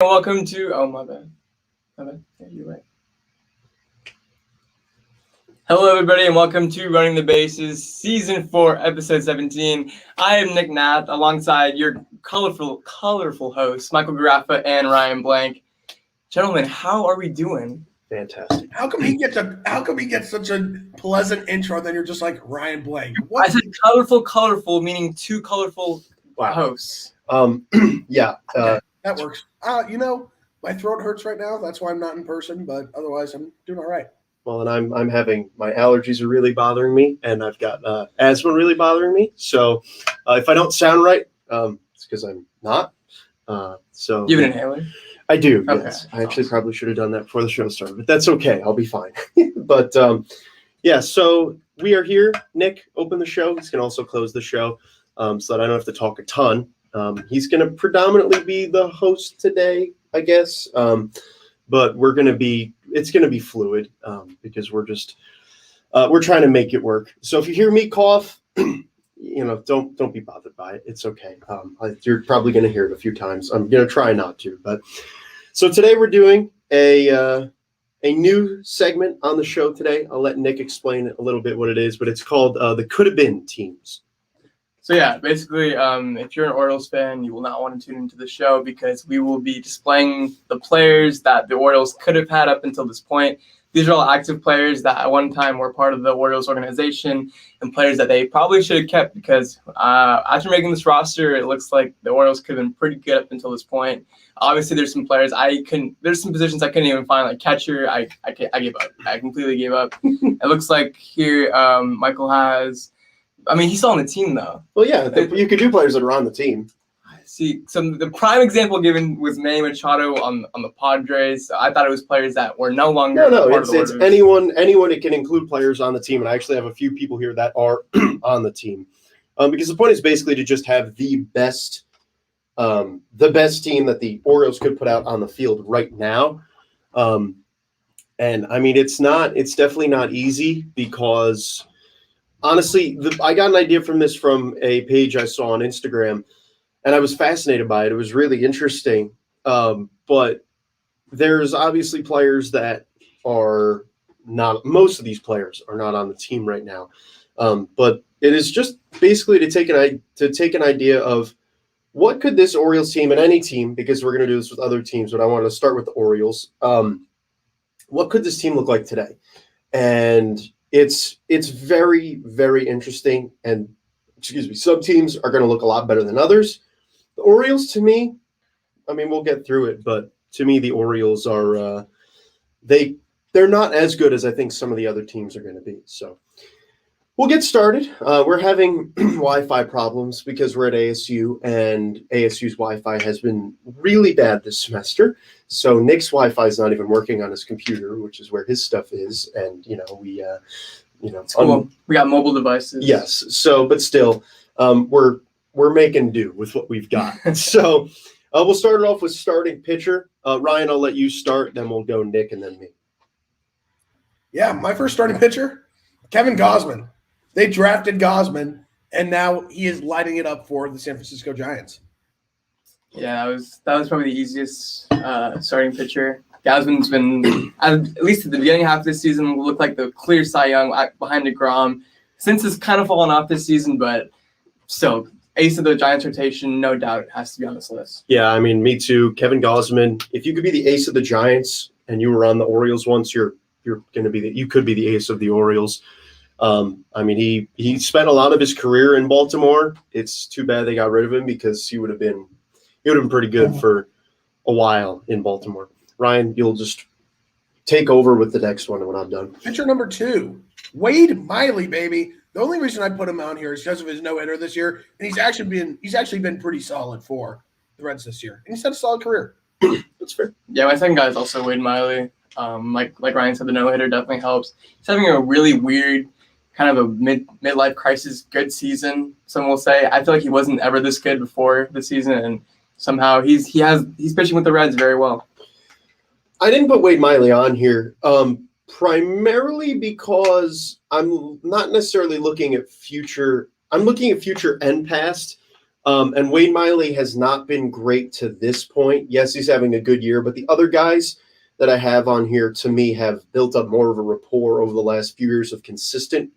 Welcome to, my bad. Yeah, you're right. Hello, everybody, and welcome to Running the Bases, Season 4, Episode 17. I am Nick Nath, alongside your colorful hosts, Michael Garaffa and Ryan Blank. Gentlemen, how are we doing? Fantastic. How come he gets such a pleasant intro, then you're just like Ryan Blank? What? I said colorful, meaning two colorful hosts. Yeah. That works. My throat hurts right now. That's why I'm not in person, but otherwise I'm doing all right. Well, and I'm having, my allergies are really bothering me, and I've got asthma really bothering me. So if I don't sound right, it's because I'm not. So You have an inhaler? I do, okay. Yes. I actually probably should have done that before the show started, but that's okay. I'll be fine. But yeah, so we are here. Nick, open the show. He's going to also close the show so that I don't have to talk a ton. He's going to predominantly be the host today, I guess. But it's going to be fluid because we're trying to make it work. So if you hear me cough, don't be bothered by it. It's okay. You're probably going to hear it a few times. I'm going to try not to. But so today we're doing a new segment on the show today. I'll let Nick explain a little bit what it is, but it's called the Coulda Been teams. So yeah, basically, if you're an Orioles fan, you will not want to tune into the show because we will be displaying the players that the Orioles could have had up until this point. These are all active players that at one time were part of the Orioles organization and players that they probably should have kept because after making this roster, it looks like the Orioles could have been pretty good up until this point. Obviously, there's some players there's some positions I couldn't even find, like catcher. I gave up. I completely gave up. It looks like here Michael has. I mean, he's still on the team, though. Well, yeah, you could do players that are on the team. See, the prime example given was Manny Machado on the Padres. I thought it was players that were no longer part of the Orioles. It's anyone. It can include players on the team, and I actually have a few people here that are on the team. Because the point is basically to just have the best team that the Orioles could put out on the field right now. And I mean, it's definitely not easy because. Honestly, I got an idea from a page I saw on Instagram, and I was fascinated by it. It was really interesting. But there's obviously players that are not – most of these players are not on the team right now. But it is just basically to take an idea of what could this Orioles team and any team, because we're going to do this with other teams, but I wanted to start with the Orioles. What could this team look like today? And – It's very, very interesting, and some teams are going to look a lot better than others. The Orioles, to me, I mean, we'll get through it, but to me, the Orioles are they're not as good as I think some of the other teams are going to be. So we'll get started. We're having Wi-Fi problems because we're at ASU, and ASU's Wi-Fi has been really bad this semester. So Nick's Wi-Fi is not even working on his computer, which is where his stuff is, and it's cool. We got mobile devices. Yes. So, but still, we're making do with what we've got. So, we'll start it off with starting pitcher. Ryan, I'll let you start. Then we'll go Nick and then me. Yeah, my first starting pitcher, Kevin Gausman. They drafted Gausman, and now he is lighting it up for the San Francisco Giants. Yeah, that was probably the easiest starting pitcher. Gausman's been, at least at the beginning half of this season, looked like the clear Cy Young behind DeGrom. Since it's kind of fallen off this season, but still, ace of the Giants rotation, no doubt it has to be on this list. Yeah, I mean, me too. Kevin Gausman, if you could be the ace of the Giants and you were on the Orioles once, you could be the ace of the Orioles. I mean, he spent a lot of his career in Baltimore. It's too bad they got rid of him because he would have been pretty good for a while in Baltimore. Ryan, you'll just take over with the next one when I'm done. Pitcher number 2, Wade Miley, baby. The only reason I put him on here is because of his no-hitter this year, and he's actually been pretty solid for the Reds this year, and he's had a solid career. That's fair. Yeah, my second guy is also Wade Miley. Like Ryan said, the no-hitter definitely helps. He's having a really weird kind of a midlife crisis good season, some will say. I feel like he wasn't ever this good before the season, and somehow he's pitching with the Reds very well. I didn't put Wade Miley on here primarily because I'm not necessarily looking at future. I'm looking at future and past. And Wade Miley has not been great to this point. Yes, he's having a good year, but the other guys that I have on here, to me, have built up more of a rapport over the last few years of consistent,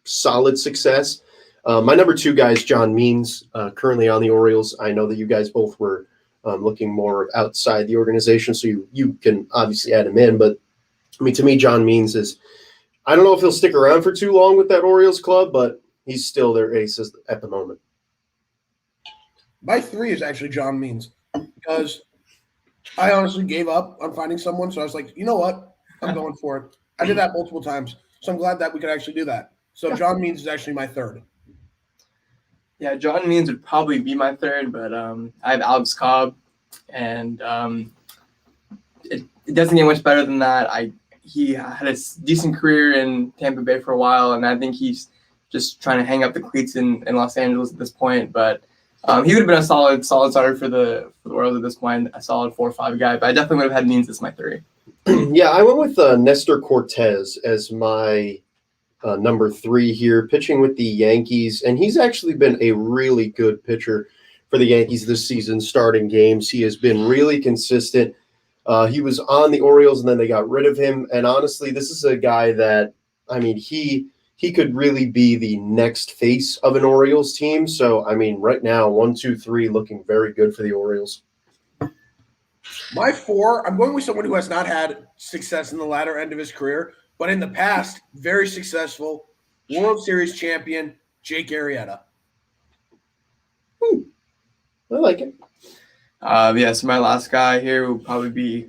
solid success. My number 2 guy is John Means, currently on the Orioles. I know that you guys both were looking more outside the organization, so you can obviously add him in. But, I mean, to me, John Means is – I don't know if he'll stick around for too long with that Orioles club, but he's still their ace at the moment. My 3 is actually John Means because I honestly gave up on finding someone. So I was like, you know what? I'm going for it. I did that multiple times. So I'm glad that we could actually do that. So John Means is actually my 3rd. Yeah, John Means would probably be my 3rd, but I have Alex Cobb, and it doesn't get much better than that. He had a decent career in Tampa Bay for a while, and I think he's just trying to hang up the cleats in Los Angeles at this point. But he would have been a solid starter for the Orioles at this point, a solid 4 or 5 guy. But I definitely would have had Means as my 3. Yeah, I went with Nestor Cortez as my number 3 here, pitching with the Yankees. And he's actually been a really good pitcher for the Yankees this season, starting games. He has been really consistent. He was on the Orioles, and then they got rid of him. And honestly, this is a guy that, I mean, he could really be the next face of an Orioles team. So, I mean, right now, 1, 2, 3 looking very good for the Orioles. My 4, I'm going with someone who has not had success in the latter end of his career, but in the past, very successful, World Series champion, Jake Arrieta. I like it. So my last guy here will probably be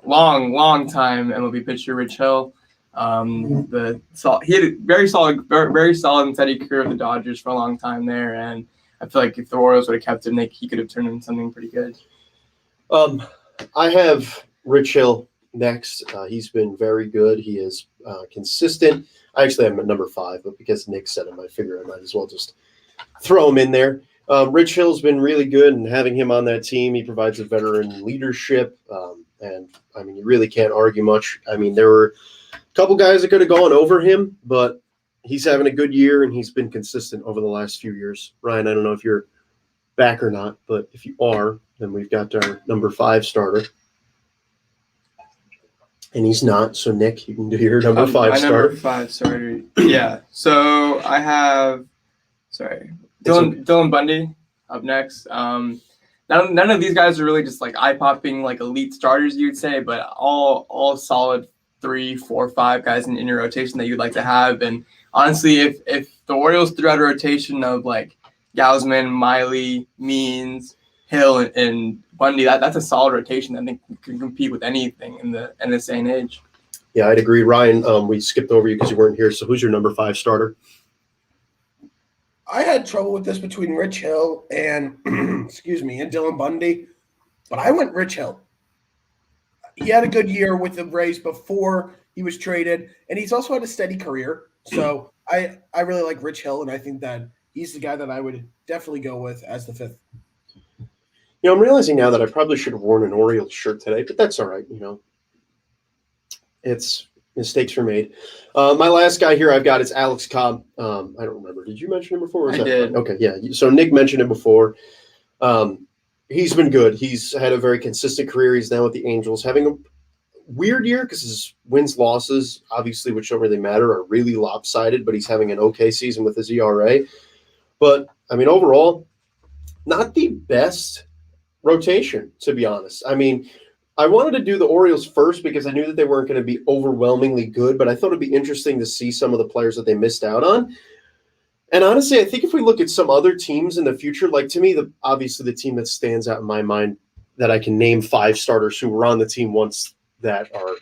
long time MLB pitcher Rich Hill. He had a very solid and steady career with the Dodgers for a long time there, and I feel like if the Orioles would have kept him, he could have turned into something pretty good. I have Rich Hill next. He's been very good. He is consistent. I actually have him at number 5, but because Nick said him, I figure I might as well just throw him in there. Rich Hill's been really good, and having him on that team, he provides a veteran leadership, and I mean, you really can't argue much. I mean, there were a couple guys that could have gone over him, but he's having a good year, and he's been consistent over the last few years. Ryan, I don't know if you're back or not, but if you are, then we've got our number 5 starter. And he's not, so Nick, you can do your number 5 starter. Number 5 starter. Yeah. So I have Dylan Bundy up next. None of these guys are really just like eye-popping, like elite starters, you'd say, but all solid 3, 4, 5 guys in your rotation that you'd like to have. And honestly, if the Orioles threw out a rotation of like Gausman, Miley, Means, Hill, and Bundy, that's a solid rotation that I think can compete with anything in this day and age. Yeah, I'd agree. Ryan, we skipped over you because you weren't here. So who's your number 5 starter? I had trouble with this between Rich Hill and and Dylan Bundy, but I went Rich Hill. He had a good year with the Rays before he was traded, and he's also had a steady career. So I really like Rich Hill, and I think that he's the guy that I would definitely go with as the 5th. You know, I'm realizing now that I probably should have worn an Orioles shirt today, but that's all right. You know, it's mistakes were made. My last guy here I've got is Alex Cobb. I don't remember. Did you mention him before? I did. Okay, yeah. So Nick mentioned him before. He's been good. He's had a very consistent career. He's now with the Angels, having a weird year because his wins, losses, obviously, which don't really matter, are really lopsided, but he's having an okay season with his ERA. But, I mean, overall, not the best rotation, to be honest. I mean, I wanted to do the Orioles first because I knew that they weren't going to be overwhelmingly good, but I thought it'd be interesting to see some of the players that they missed out on. And honestly, I think if we look at some other teams in the future, like to me, obviously the team that stands out in my mind that I can name 5 starters who were on the team once that are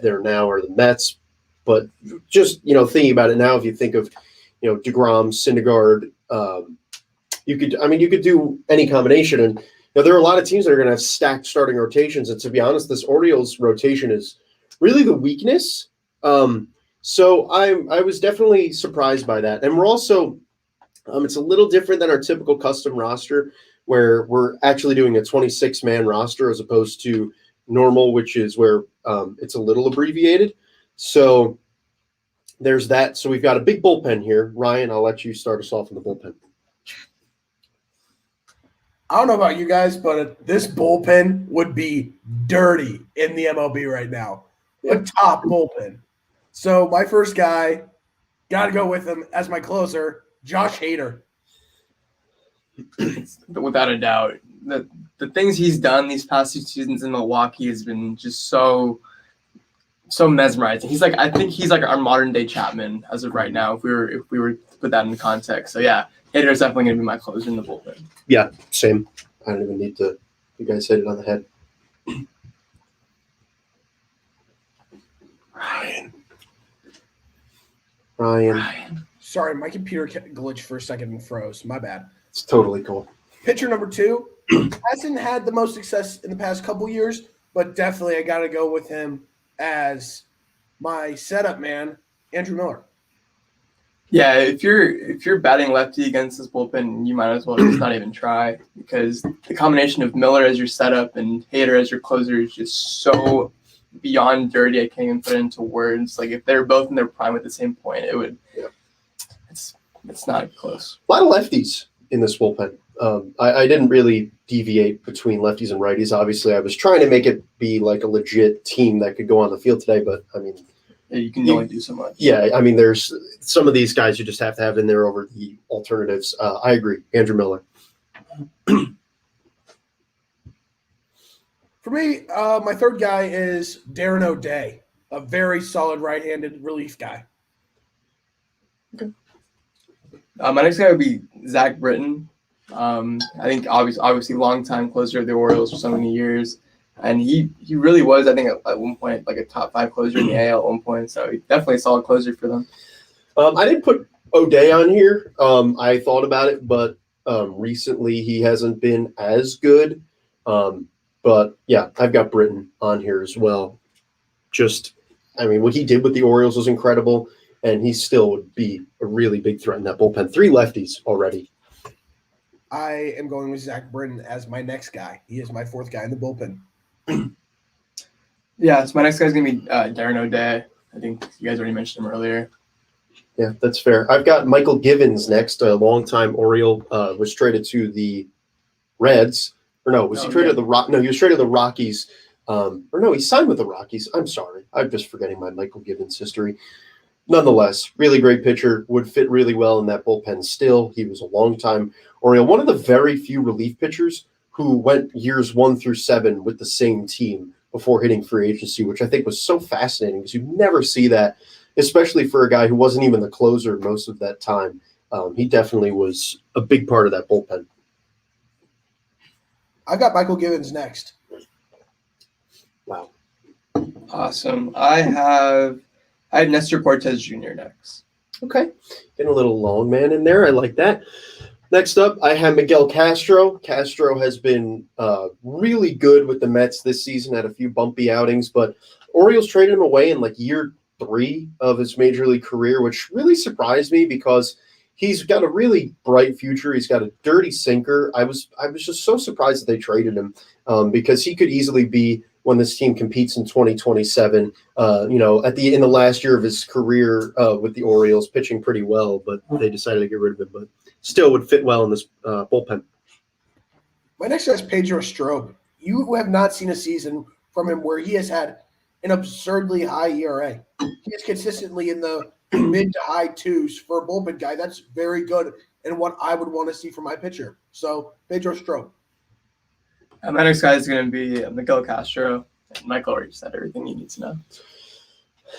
there now are the Mets. But just, thinking about it now, if you think of, DeGrom, Syndergaard, you could do any combination. And there are a lot of teams that are going to have stacked starting rotations. And to be honest, this Orioles rotation is really the weakness. So I was definitely surprised by that. And we're also it's a little different than our typical custom roster where we're actually doing a 26-man roster as opposed to normal, which is where it's a little abbreviated. So there's that. So we've got a big bullpen here. Ryan, I'll let you start us off in the bullpen. I don't know about you guys, but this bullpen would be dirty in the MLB right now. A top bullpen. So my first guy, got to go with him as my closer, Josh Hader. Without a doubt. The things he's done these past 2 seasons in Milwaukee has been just so mesmerizing. I think he's like our modern day Chapman as of right now, if we were to put that into context. So yeah, Hader's definitely gonna be my closer in the bullpen. Yeah, same. I don't even need to. You guys hit it on the head. Ryan. Sorry, my computer glitched for a second and froze. My bad. It's totally cool. Pitcher number 2 hasn't had the most success in the past couple years, but definitely I got to go with him as my setup man, Andrew Miller. Yeah, if you're batting lefty against this bullpen, you might as well just not even try, because the combination of Miller as your setup and Hader as your closer is just so beyond dirty. I can't even put it into words. Like, if they're both in their prime at the same point, it would. Yeah. It's not close. A lot of lefties in this bullpen. I didn't really deviate between lefties and righties. Obviously, I was trying to make it be like a legit team that could go on the field today, but I mean, you can only do so much. Yeah, I mean, there's some of these guys you just have to have in there over the alternatives. I agree. Andrew Miller. For me, my third guy is Darren O'Day, a very solid right-handed relief guy. Okay. My next guy would be Zach Britton. I think obviously longtime closer of the Orioles for so many years. And he really was, I think, at one point, like a top 5 closer in the AL at one point. So he's definitely a solid closer for them. I didn't put O'Day on here. I thought about it, but recently he hasn't been as good. But, yeah, I've got Britton on here as well. What he did with the Orioles was incredible, and he still would be a really big threat in that bullpen. 3 lefties already. I am going with Zach Britton as my next guy. He is my 4th guy in the bullpen. Yeah, so my next guy is going to be Darren O'Day. I think you guys already mentioned him earlier. Yeah, that's fair. I've got Michael Gibbons next, a longtime Oriole, was traded to the Reds. Or no, was he traded to the No, he was traded to the Rockies. He signed with the Rockies. I'm sorry. I'm just forgetting my Michael Gibbons history. Nonetheless, really great pitcher, would fit really well in that bullpen still. He was a longtime Oriole, one of the very few relief pitchers who went years 1 through 7 with the same team before hitting free agency, which I think was so fascinating because you never see that, especially for a guy who wasn't even the closer most of that time. He definitely was a big part of that bullpen. I've got Michael Gibbons next. Wow. Awesome. I had Nestor Cortez Jr. next. Okay. Getting a little long man in there. I like that. Next up, I have Miguel Castro. Castro has been really good with the Mets this season, had a few bumpy outings, but Orioles traded him away in like year 3 of his major league career, which really surprised me because he's got a really bright future. He's got a dirty sinker. I was just so surprised that they traded him because he could easily be, when this team competes in 2027, in the last year of his career with the Orioles, pitching pretty well, but they decided to get rid of him. But still would fit well in this bullpen. My next guy is Pedro Strobe. You have not seen a season from him where he has had an absurdly high ERA. He is consistently in the mid to high 2s for a bullpen guy. That's very good and what I would want to see from my pitcher. So Pedro Strobe. My next guy is going to be Miguel Castro. And Michael already said everything you need to know.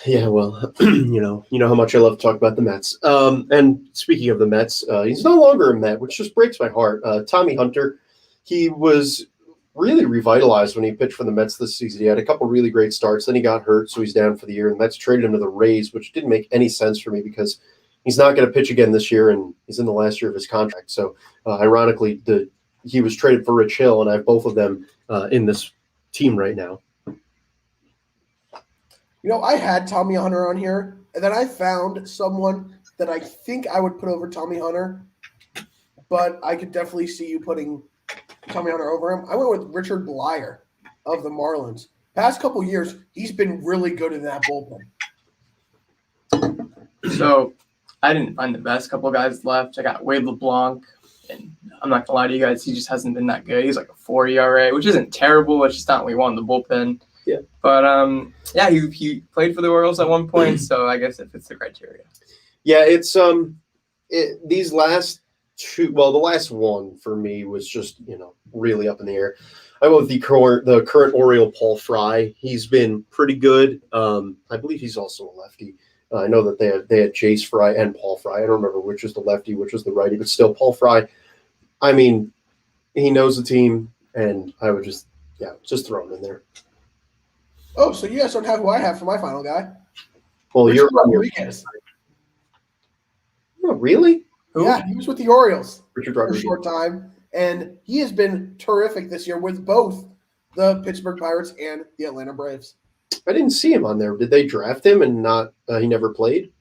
Yeah, well, you know how much I love to talk about the Mets. And speaking of the Mets, he's no longer a Met, which just breaks my heart. Tommy Hunter, he was really revitalized when he pitched for the Mets this season. He had a couple really great starts. Then he got hurt, so he's down for the year. And the Mets traded him to the Rays, which didn't make any sense for me because he's not going to pitch again this year, and he's in the last year of his contract. So, ironically, he was traded for Rich Hill, and I have both of them in this team right now. I had Tommy Hunter on here, and then I found someone that I think I would put over Tommy Hunter, but I could definitely see you putting Tommy Hunter over him. I went with Richard Bleyer of the Marlins. Past couple years, he's been really good in that bullpen. So I didn't find the best couple guys left. I got Wade LeBlanc And I'm not gonna lie to you guys, he just hasn't been that good. He's like a 4 ERA, which isn't terrible. It's just not what we want in the bullpen. Yeah. But yeah, he played for the Orioles at one point, so I guess it fits the criteria. Yeah, it's these last two. Well, the last one for me was just really up in the air. I went with the current Oriole Paul Frye. He's been pretty good. I believe he's also a lefty. I know that they had Jace Frye and Paul Frye. I don't remember which was the lefty, which was the righty, but still Paul Frye. I mean, he knows the team, and I would just throw him in there. Oh, so you guys don't have who I have for my final guy? Well, Richard Rodriguez. Oh, really? Who? Yeah, he was with the Orioles Richard for a Rodriguez. short time, and he has been terrific this year with both the Pittsburgh Pirates and the Atlanta Braves. I didn't see him on there. Did they draft him and not? He never played.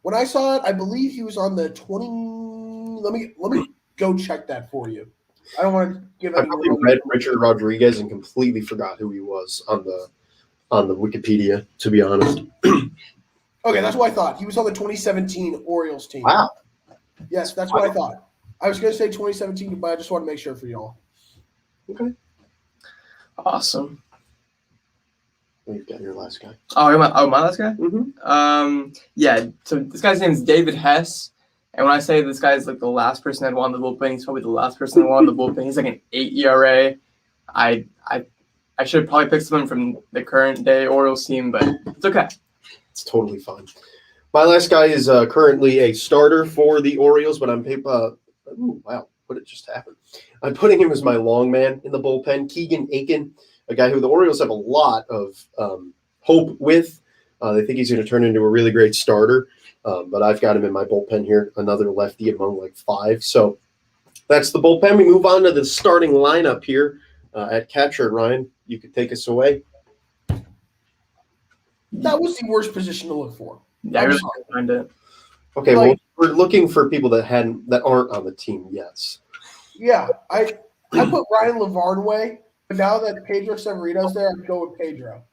When I saw it, I believe he was on the 20. Let me go check that for you. I don't want to give I any. probably read Richard Rodriguez and completely forgot who he was on the Wikipedia. To be honest. Okay, that's what I thought. He was on the 2017 Orioles team. Wow. Yes, that's what I thought. I was going to say 2017, but I just want to make sure for y'all. Okay. Awesome. You've got your last guy. Oh, my last guy? Mm-hmm. Yeah, so this guy's name is David Hess. And when I say this guy's like the last person I'd want in the bullpen, he's probably the last person I'd want in the bullpen. He's like an 8 ERA. I should have probably picked someone from the current day Orioles team, but it's okay. It's totally fine. My last guy is currently a starter for the Orioles, but I'm wow, what did just happen? I'm putting him as my long man in the bullpen, Keegan Aiken, a guy who the Orioles have a lot of hope with. They think he's going to turn into a really great starter, but I've got him in my bullpen here, another lefty among like 5. So that's the bullpen. We move on to the starting lineup here at catcher. Ryan, you could take us away. That was the worst position to look for. Yeah, I really can't find it. Okay, well, we're looking for people that aren't on the team. Yes. Yeah, I put Ryan Lavarnway, but now that Pedro Severino's there, I'd go with Pedro.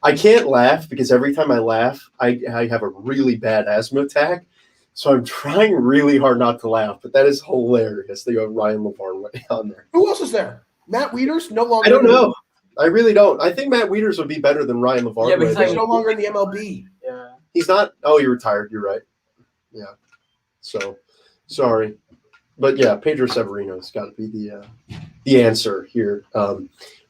I can't laugh because every time I laugh, I have a really bad asthma attack. So I'm trying really hard not to laugh, but that is hilarious. They got Ryan Lavarnway on there. Who else is there? Matt Wieters? No longer. I don't know. I really don't. I think Matt Wieters would be better than Ryan Lavarnway. Yeah, but He's no longer in the MLB. Yeah. He's not. Oh, he retired. You're right. Yeah. So, sorry. But yeah, Pedro Severino's got to be the answer here.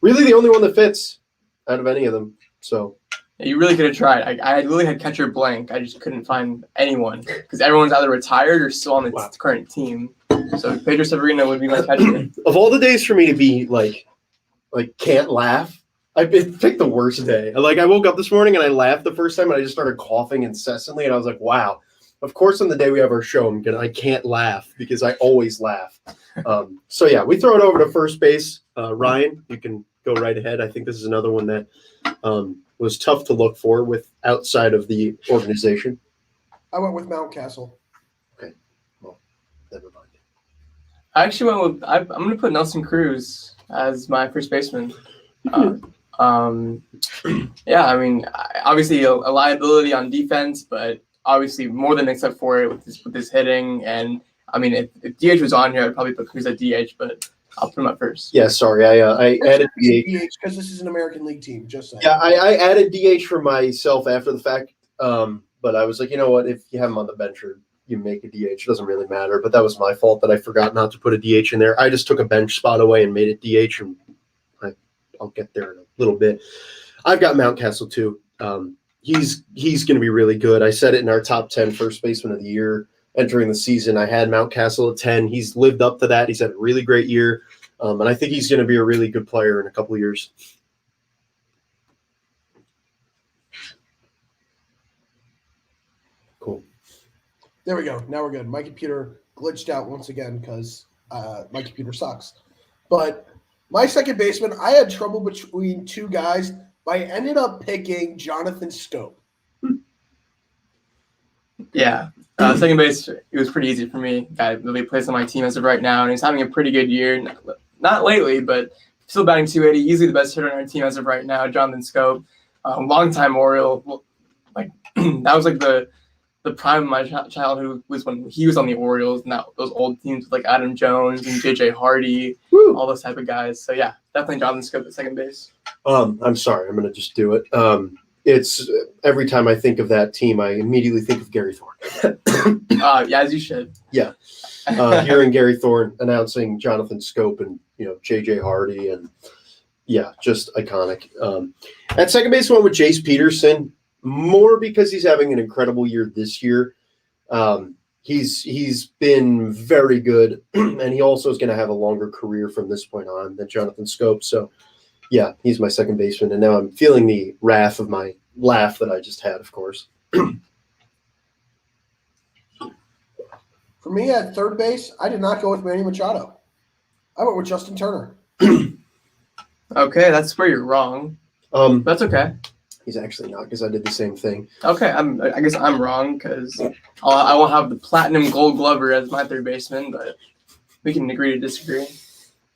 Really the only one that fits out of any of them. So Yeah, you really could have tried. I really had catcher blank. I just couldn't find anyone because everyone's either retired or still on the current team. So Pedro Severino would be my catcher. of all the days for me to be like can't laugh, I picked the worst day. Like I woke up this morning and I laughed the first time and I just started coughing incessantly and I was like, wow. Of course, on the day we have our show, I can't laugh because I always laugh. So yeah, we throw it over to first base. Ryan, you can go right ahead. I think this is another one that was tough to look for with outside of the organization. I went with Mountcastle. Okay, well, never mind. I actually went with I'm going to put Nelson Cruz as my first baseman. Yeah, I mean, obviously a liability on defense, but obviously more than except for it with this hitting. And I mean, if DH was on here, I'd probably put Cruz at DH, but I'll put him at first. Yeah, sorry, I added DH because this is an American League team. Just saying. Yeah, I added DH for myself after the fact, but I was like, you know what? If you have him on the bench or you make a DH, it doesn't really matter. But that was my fault that I forgot not to put a DH in there. I just took a bench spot away and made it DH, and I'll get there in a little bit. I've got Mountcastle too. He's going to be really good. I said it in our top 10 first baseman of the year entering the season. I had Mountcastle at 10. He's lived up to that. He's had a really great year, and I think he's going to be a really good player in a couple of years. Cool. There we go. Now we're good. My computer glitched out once again because my computer sucks. But my second baseman, I had trouble between two guys, but I ended up picking Jonathan Stope. Yeah. Second base, it was pretty easy for me. Guy really plays on my team as of right now, and he's having a pretty good year. Not lately, but still batting 280. Easily the best hitter on our team as of right now, Jonathan Stope. Longtime Oriole. Like that was like the the prime of my childhood was when he was on the Orioles and those old teams with like Adam Jones and JJ Hardy, all those type of guys. So yeah, definitely Jonathan Scope at second base. I'm sorry, I'm gonna just do it. It's every time I think of that team, I immediately think of Gary Thorne. Yeah, as you should. Yeah, hearing Gary Thorne announcing Jonathan Scope and JJ Hardy and yeah, just iconic. At second base, I went with Jace Peterson more because he's having an incredible year this year. He's been very good, and he also is going to have a longer career from this point on than Jonathan Scope. So. Yeah, he's my second baseman, and now I'm feeling the wrath of my laugh that I just had, of course. For me at third base, I did not go with Manny Machado. I went with Justin Turner. Okay, that's where you're wrong. That's okay. He's actually not, because I did the same thing. Okay, I guess I'm wrong because I won't have the platinum Gold Glover as my third baseman, but we can agree to disagree.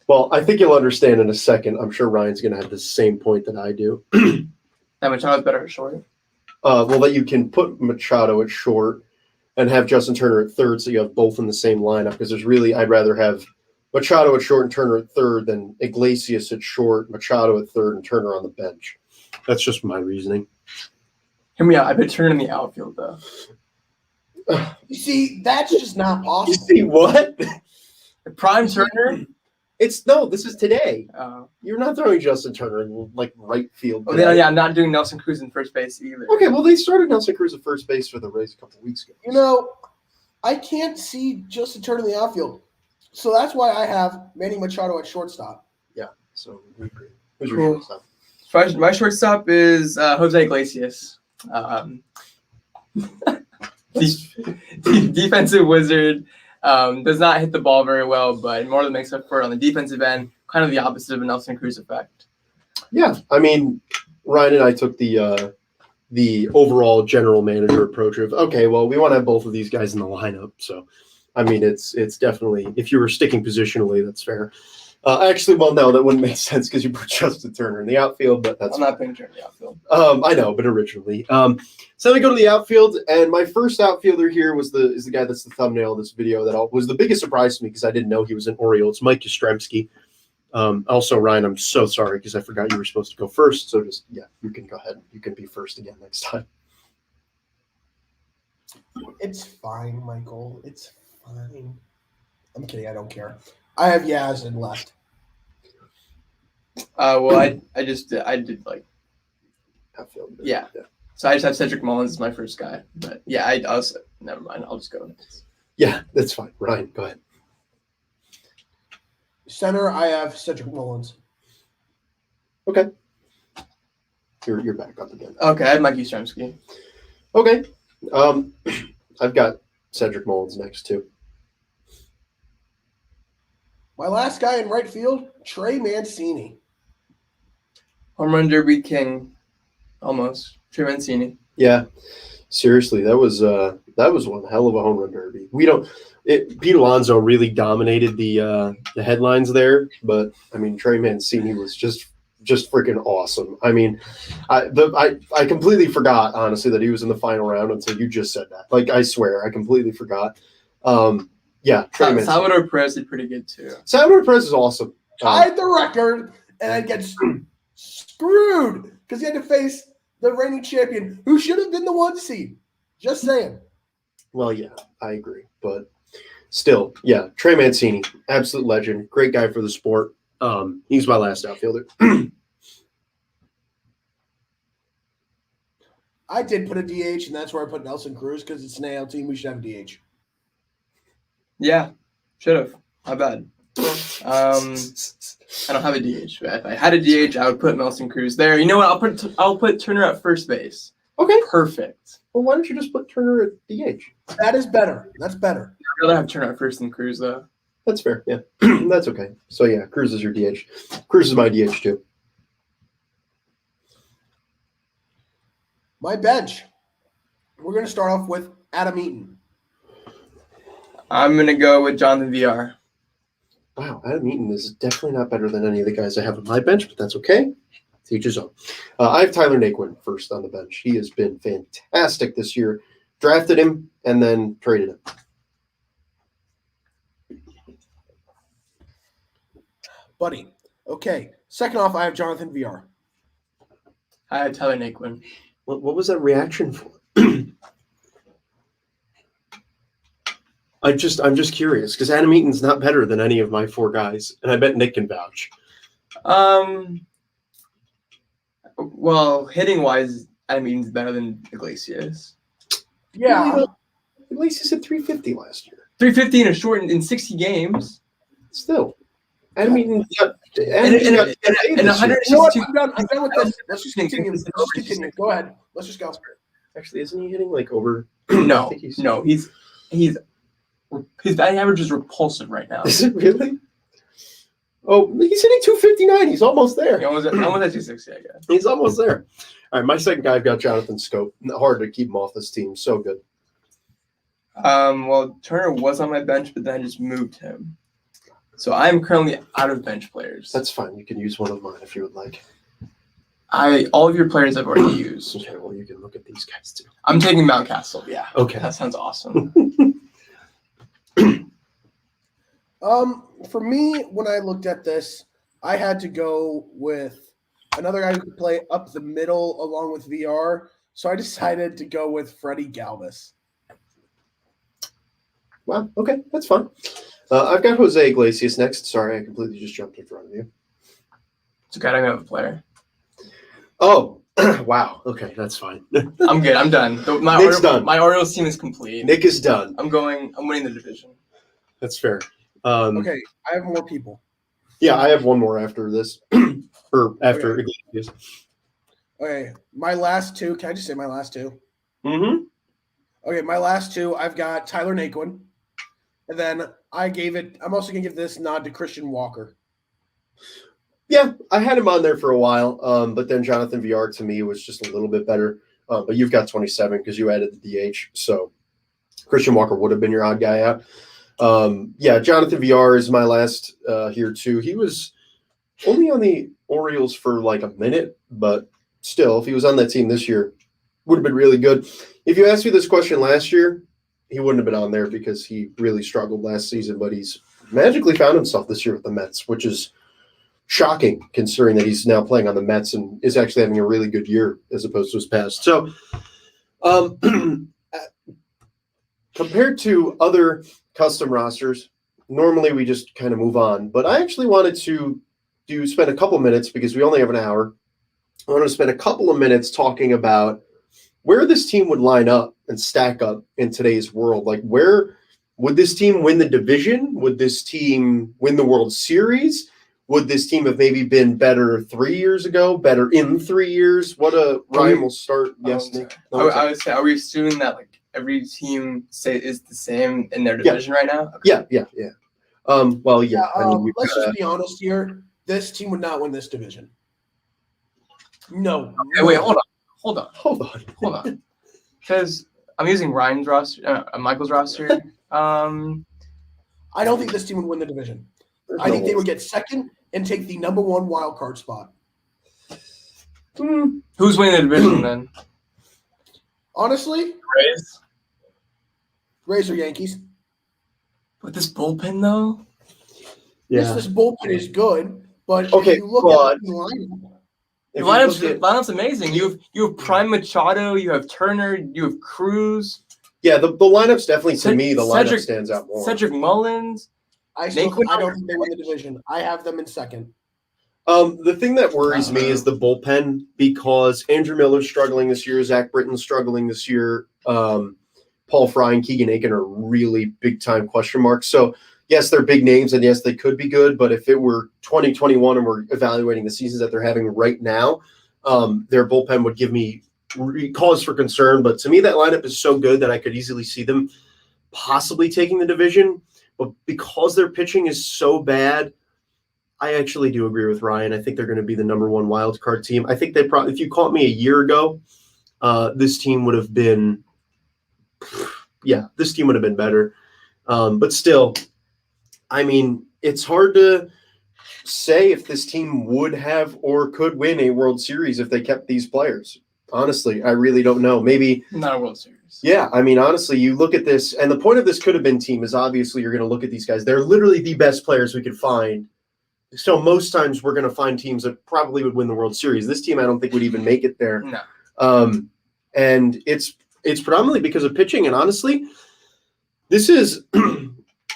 Well, I think you'll understand in a second. I'm sure Ryan's going to have the same point that I do. That Machado's better at short. Well, that you can put Machado at short and have Justin Turner at third, so you have both in the same lineup. Because there's really, I'd rather have Machado at short and Turner at third than Iglesias at short, Machado at third, and Turner on the bench. That's just my reasoning. Hear me out. I put Turner in the outfield though. You see, that's just not You possible. see what? Prime Turner. This is today. You're not throwing Justin Turner in like right field. Oh, yeah, I'm not doing Nelson Cruz in first base either. Okay, well they started Nelson Cruz at first base for the Rays a couple weeks ago. I can't see Justin Turner in the outfield. So that's why I have Manny Machado at shortstop. Yeah, so we agree. Who's your Cool. shortstop? My shortstop is Jose Iglesias. Defensive wizard. Does not hit the ball very well, but more than makes up for it on the defensive end. Kind of the opposite of a Nelson Cruz effect. Yeah, I mean, Ryan and I took the overall general manager approach of, okay, well, we want to have both of these guys in the lineup. So, I mean, it's definitely, if you were sticking positionally, that's fair. Actually, well, no, that wouldn't make sense because you put Justin Turner in the outfield, but that's I'm not putting Turner in the outfield. I know, but originally. So we go to the outfield, and my first outfielder here is the guy that's the thumbnail of this video that was the biggest surprise to me because I didn't know he was an Oriole. It's Mike Yastrzemski. Also, Ryan, I'm so sorry because I forgot you were supposed to go first. So just, yeah, you can go ahead. You can be first again next time. It's fine, Michael. It's fine. I'm kidding. I don't care. I have Yaz in left. Well, I did like Outfield. yeah. So I just have Cedric Rollins as my first guy, but yeah, I also never mind. I'll just go next. Yeah, that's fine. Ryan, go ahead. Center, I have Cedric Rollins. Okay. You're back up again. Okay, I have Mike Yastrzemski. Okay. I've got Cedric Mullins next too. My last guy in right field, Trey Mancini. Home run derby king, almost. Trey Mancini. Yeah, seriously, that was one hell of a home run derby. Pete Alonso really dominated the headlines there, but I mean Trey Mancini was just freaking awesome. I mean, I completely forgot honestly that he was in the final round until you just said that. Like I swear, I completely forgot. Yeah, Trey Mancini. Salvador Paris did pretty good too. Salvador Paris is awesome. Tied the record, and then gets screwed because he had to face the reigning champion, who should have been the 1 seed. Just saying. Well, yeah, I agree, but still, yeah, Trey Mancini, absolute legend, great guy for the sport. He's my last outfielder. I did put a DH, and that's where I put Nelson Cruz because it's an AL team. We should have a DH. Yeah, should have. My bad. I don't have a DH. But if I had a DH, I would put Nelson Cruz there. You know what? I'll put Turner at first base. Okay. Perfect. Well, why don't you just put Turner at DH? That is better. That's better. I'd rather have Turner at first than Cruz, though. That's fair. Yeah, that's okay. So yeah, Cruz is your DH. Cruz is my DH too. My bench. We're going to start off with Adam Eaton. I'm gonna go with Jonathan VR. Wow, Adam Eaton is definitely not better than any of the guys I have on my bench, but that's okay. To each his own. I have Tyler Naquin first on the bench. He has been fantastic this year. drafted him, and then traded him. Buddy. Okay. Second off, I have Jonathan VR. I had Tyler Naquin. What was that reaction for? I'm just curious because Adam Eaton's not better than any of my 4 guys, and I bet Nick can vouch. Well, hitting wise, Adam Eaton's better than Iglesias. Yeah. Iglesias hit 350 last year. 350 in 60 games. Still, Adam Eaton got And 162. I'm done with this. Let's just continue. Go ahead. Let's just go. Actually, isn't he hitting like over? No, he's his batting average is repulsive right now. Is it really? Oh, he's hitting 259. He's almost there. He almost at 260, I guess. He's almost there. All right, my second guy, I've got Jonathan Scope. Hard to keep him off this team. So good. Well, Turner was on my bench, but then I just moved him. So I'm currently out of bench players. That's fine. You can use one of mine if you would like. All of your players I've already used. Okay, well, you can look at these guys too. I'm taking Mount Castle. Yeah. Okay. That sounds awesome. For me, when I looked at this, I had to go with another guy who could play up the middle along with VR. So I decided to go with Freddie Galvis. Wow. Okay, that's fine. I've got Jose Iglesias next. Sorry, I completely just jumped in front of you. It's okay. I don't have a player. Oh, wow. Okay, that's fine. I'm good. I'm done. Nick's done. My Orioles team is complete. Nick is done. I'm winning the division. That's fair. Okay, I have more people. Yeah, I have one more after this. Or after Iglesias. Okay, my last 2. Can I just say my last 2? Mm-hmm. Okay, my last 2, I've got Tyler Naquin. And then I'm also going to give this nod to Christian Walker. Yeah, I had him on there for a while, but then Jonathan VR to me was just a little bit better. But you've got 27 because you added the DH. So Christian Walker would have been your odd guy out. Yeah, Jonathan VR is my last here too. He was only on the Orioles for like a minute, but still, if he was on that team this year, would have been really good. If you asked me this question last year, he wouldn't have been on there because he really struggled last season, but he's magically found himself this year with the Mets, which is shocking considering that he's now playing on the Mets and is actually having a really good year as opposed to his past. So compared to other custom rosters, normally we just kind of move on, but I actually wanted to spend a couple minutes because we only have an hour. I want to spend a couple of minutes talking about where this team would line up and stack up in today's world. Like, where would this team win the division? Would this team win the World Series? Would this team have maybe been better 3 years ago, better in 3 years? Ryan will start. Yes, Nick. I would say, are we assuming that like every team is the same in their division right now? Okay. Yeah. Well, yeah. Let's just be honest here. This team would not win this division. No. Okay, wait, hold on. Because I'm using Ryan's roster, Michael's roster. I don't think this team would win the division. I think they would get second and take the number 1 wild card spot. Who's winning the division then? Honestly, Rays or Yankees. With this bullpen though? Yeah. This bullpen is good, but okay, if you look at the lineup, the lineup's amazing. You have Prime Machado, you have Turner, you have Cruz. Yeah, the lineup's definitely, to me, the lineup stands out more. Cedric Mullins. I don't think they win the division. I have them in second. The thing that worries me is the bullpen because Andrew Miller's struggling this year, Zach Britton's struggling this year, Paul Frye and Keegan Aiken are really big-time question marks. So, yes, they're big names, and yes, they could be good, but if it were 2021 and we're evaluating the seasons that they're having right now, their bullpen would give me cause for concern. But to me, that lineup is so good that I could easily see them possibly taking the division. But because their pitching is so bad, I actually do agree with Ryan. I think they're going to be the number 1 wild card team. I think they probably, if you caught me a year ago, this team would have been, better. But still, I mean, it's hard to say if this team would have or could win a World Series if they kept these players. Honestly, I really don't know. Maybe not a World Series. players. Yeah, I mean, honestly, you look at this, and the point of this Coulda Been team is obviously you're going to look at these guys. They're literally the best players we could find. So most times we're going to find teams that probably would win the World Series. This team I don't think would even make it there. No. And it's predominantly because of pitching. And honestly, this is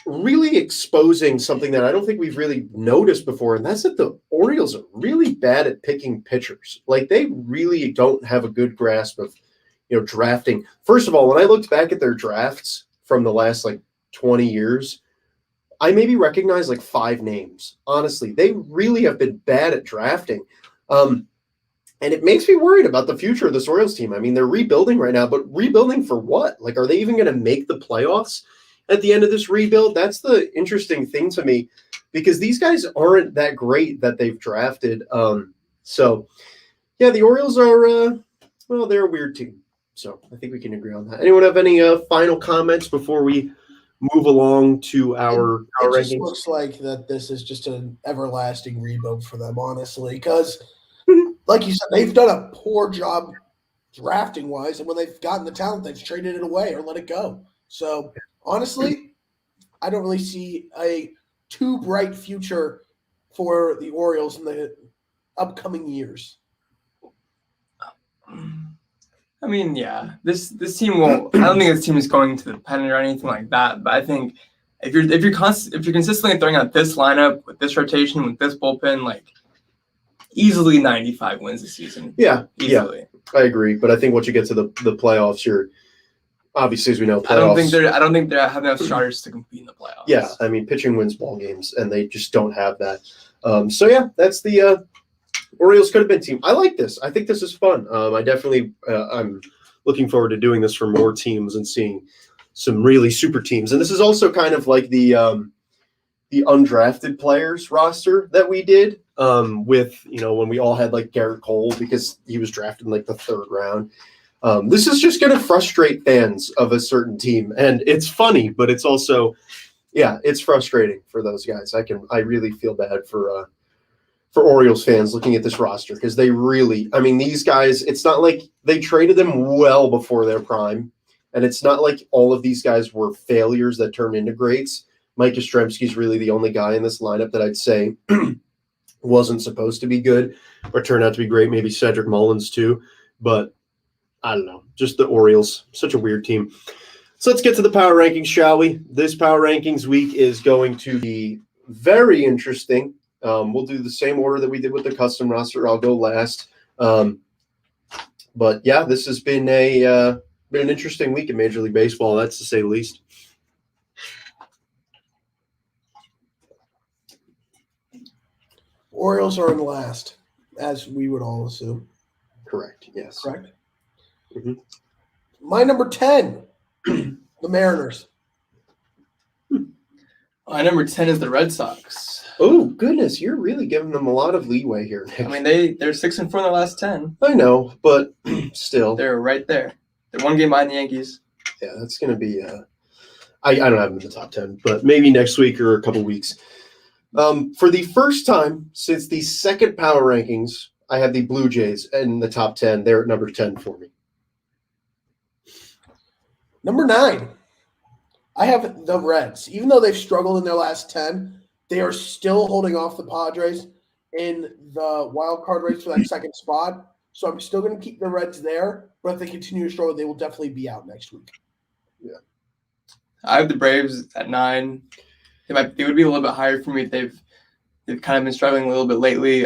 really exposing something that I don't think we've really noticed before, and that's that the Orioles are really bad at picking pitchers. Like, they really don't have a good grasp of, drafting. First of all, when I looked back at their drafts from the last 20 years, I maybe recognize 5 names. Honestly, they really have been bad at drafting. And it makes me worried about the future of this Orioles team. I mean, they're rebuilding right now, but rebuilding for what? Are they even going to make the playoffs at the end of this rebuild? That's the interesting thing to me, because these guys aren't that great that they've drafted. So, yeah, the Orioles are, they're a weird team. So I think we can agree on that. Anyone have any final comments before we move along to our It rankings? just looks like that this is just an everlasting rebuild for them, honestly, because like you said, they've done a poor job drafting-wise, and when they've gotten the talent, they've traded it away or let it go. So, honestly, I don't really see a too bright future for the Orioles in the upcoming years. I mean, yeah, this team will. I don't think this team is going to the pennant or anything like that. But I think if you're consistently throwing out this lineup with this rotation with this bullpen, easily 95 wins this season. Yeah, easily. Yeah, I agree. But I think once you get to the playoffs, you're obviously, as we know, playoffs. I don't think they have enough starters to compete in the playoffs. Yeah, I mean, pitching wins ball games, and they just don't have that. So yeah, that's the Orioles Coulda Been team. I like this. I think this is fun. I definitely I'm looking forward to doing this for more teams and seeing some really super teams. And this is also kind of like the undrafted players roster that we did with, when we all had Garrett Cole because he was drafted in the 3rd round. This is just going to frustrate fans of a certain team, and it's funny, but it's also, it's frustrating for those guys. I really feel bad for Orioles fans looking at this roster, because they really, these guys, it's not like they traded them well before their prime, and it's not like all of these guys were failures that turned into greats. Mike Yastrzemski's really the only guy in this lineup that I'd say wasn't supposed to be good or turned out to be great. Maybe Cedric Rollins too, but I don't know. Just the Orioles, such a weird team. So let's get to the power rankings, shall we? This power rankings week is going to be very interesting. We'll do the same order that we did with the custom roster. I'll go last. But yeah, this has been an interesting week in Major League Baseball, that's to say the least. Orioles are in last, as we would all assume. Correct. Yes. Correct. Mm-hmm. My number 10, the Mariners. My number 10 is the Red Sox. Oh, goodness. You're really giving them a lot of leeway here, Nick. They're 6-4 in their last 10. I know, but still. They're right there. They're one game behind the Yankees. Yeah, that's going to be I don't have them in the top 10, but maybe next week or a couple weeks. For the first time since the second power rankings, I have the Blue Jays in the top 10. They're at number 10 for me. Number 9, I have the Reds. Even though they've struggled in their last 10, they are still holding off the Padres in the wild card race for that second spot. So I'm still going to keep the Reds there, but if they continue to struggle, they will definitely be out next week. Yeah. I have the Braves at 9. They would be a little bit higher for me. They've kind of been struggling a little bit lately.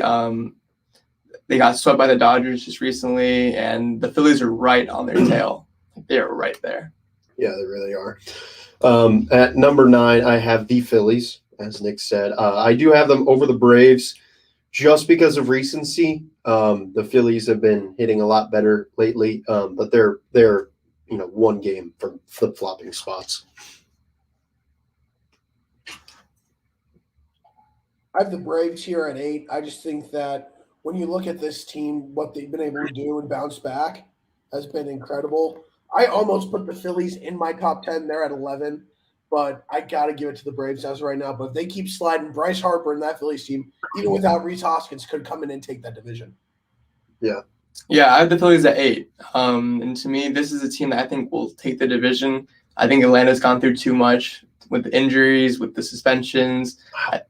They got swept by the Dodgers just recently, and the Phillies are right on their tail. They are right there. Yeah, they really are. At number 9, I have the Phillies, as Nick said. I do have them over the Braves just because of recency. The Phillies have been hitting a lot better lately, but they're one game from flip-flopping spots. I have the Braves here at 8. I just think that when you look at this team, what they've been able to do and bounce back has been incredible. I almost put the Phillies in my top 10. They're at 11, but I got to give it to the Braves as of right now. But if they keep sliding, Bryce Harper and that Phillies team, even without Rhys Hoskins, could come in and take that division. Yeah, Yeah, I have the Phillies at 8. And to me, this is a team that I think will take the division. I think Atlanta's gone through too much with the injuries, with the suspensions. I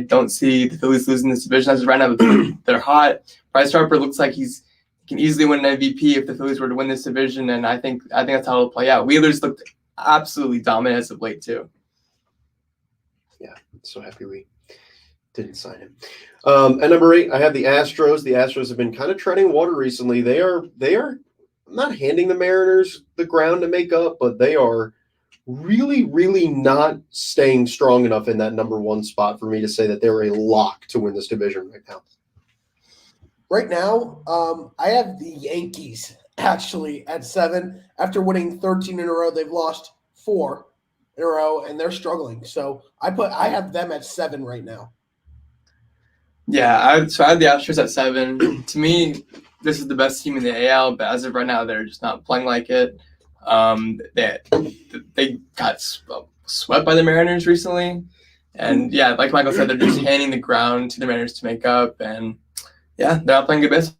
don't see the Phillies losing this division. As of right now, they're hot. Bryce Harper looks like he can easily win an MVP if the Phillies were to win this division, and I think that's how it'll play out. Wheeler's looked absolutely dominant as of late too. Yeah, so happy we didn't sign him. At number 8, I have the Astros. The Astros have been kind of treading water recently. They are not handing the Mariners the ground to make up, but they are really, really not staying strong enough in that number 1 spot for me to say that they're a lock to win this division right now. Right now, I have the Yankees actually at 7. After winning 13 in a row, they've lost 4 in a row, and they're struggling. So I have them at 7 right now. Yeah, I had the Astros at 7. To me, this is the best team in the AL, but as of right now, they're just not playing like it. They got swept by the Mariners recently, and yeah, like Michael said, they're just handing the ground to the Mariners to make up, and yeah, they're not playing good baseball.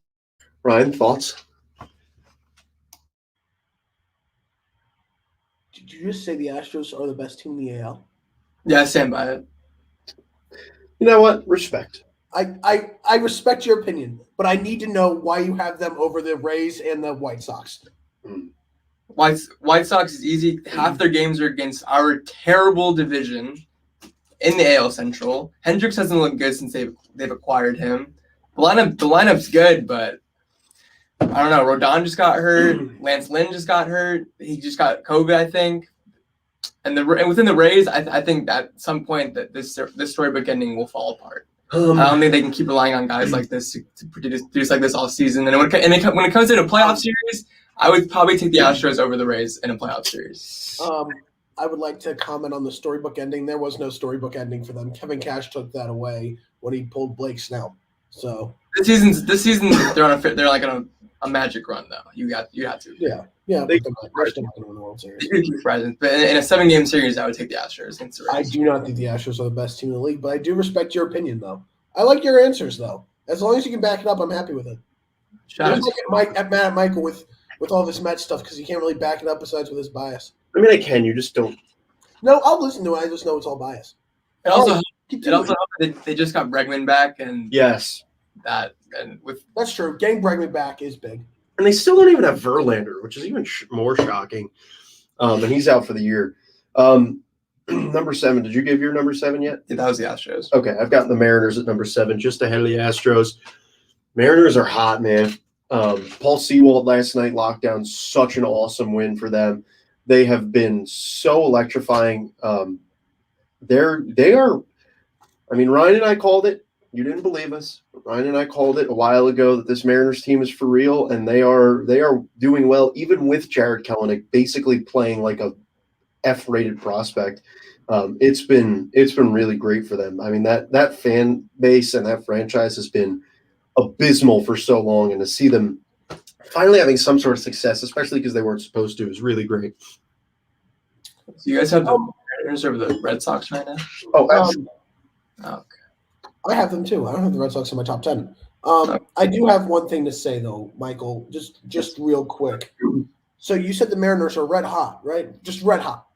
Ryan, thoughts? Did you just say the Astros are the best team in the AL? Yeah, I stand by it. You know what? Respect. I respect your opinion, but I need to know why you have them over the Rays and the White Sox. White Sox is easy. Half their games are against our terrible division in the AL Central. Hendricks hasn't looked good since they've acquired him. The lineup's good, but I don't know. Rodon just got hurt. Lance Lynn just got hurt. He just got COVID, I think. And within the Rays, I think at some point that this storybook ending will fall apart. I don't think they can keep relying on guys like this to produce like this all season. And when it comes into a playoff series, I would probably take the Astros over the Rays in a playoff series. I would like to comment on the storybook ending. There was no storybook ending for them. Kevin Cash took that away when he pulled Blake Snell. So this season they're like on a magic run though. You have to. Yeah. They're still not going to win the World Series. But in a 7-game series, I would take the Astros against the Rays. I do not think the Astros are the best team in the league, but I do respect your opinion though. I like your answers though. As long as you can back it up, I'm happy with it. Just like mad at Michael with all this Mets stuff because he can't really back it up besides with his bias. I mean, I can. You just don't. No, I'll listen to it. I just know it's all bias. It also helped that they just got Bregman back, and yes, that's true. Getting Bregman back is big, and they still don't even have Verlander, which is even more shocking. And he's out for the year. Number 7. Did you give your number 7 yet? Yeah, that was the Astros. Okay, I've got the Mariners at number 7, just ahead of the Astros. Mariners are hot, man. Paul Sewald last night locked down such an awesome win for them. They have been so electrifying. They are. I mean, Ryan and I called it. You didn't believe us. But Ryan and I called it a while ago that this Mariners team is for real, and they are doing well, even with Jared Kelenic basically playing like a F-rated prospect. It's been really great for them. I mean, that fan base and that franchise has been abysmal for so long, and to see them finally having some sort of success, especially because they weren't supposed to, is really great. So you guys have the Mariners over the Red Sox right now? Oh, absolutely. Okay. I have them too. I don't have the Red Sox in my top 10. I do have one thing to say though, Michael, just real quick. So you said the Mariners are red hot, right? Just red hot.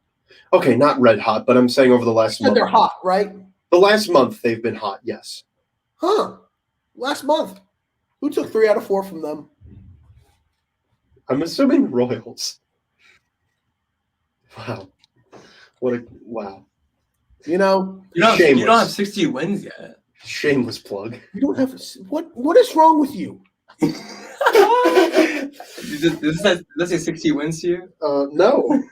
Okay, not red hot, but I'm saying over the last month. They're hot, right? The last month they've been hot, yes. Huh. Last month. Who took 3 out of 4 from them? I'm assuming Royals. Wow. Wow. You don't have 60 wins yet. Shameless plug. You don't have what is wrong with you? Does that say 60 wins to you? No.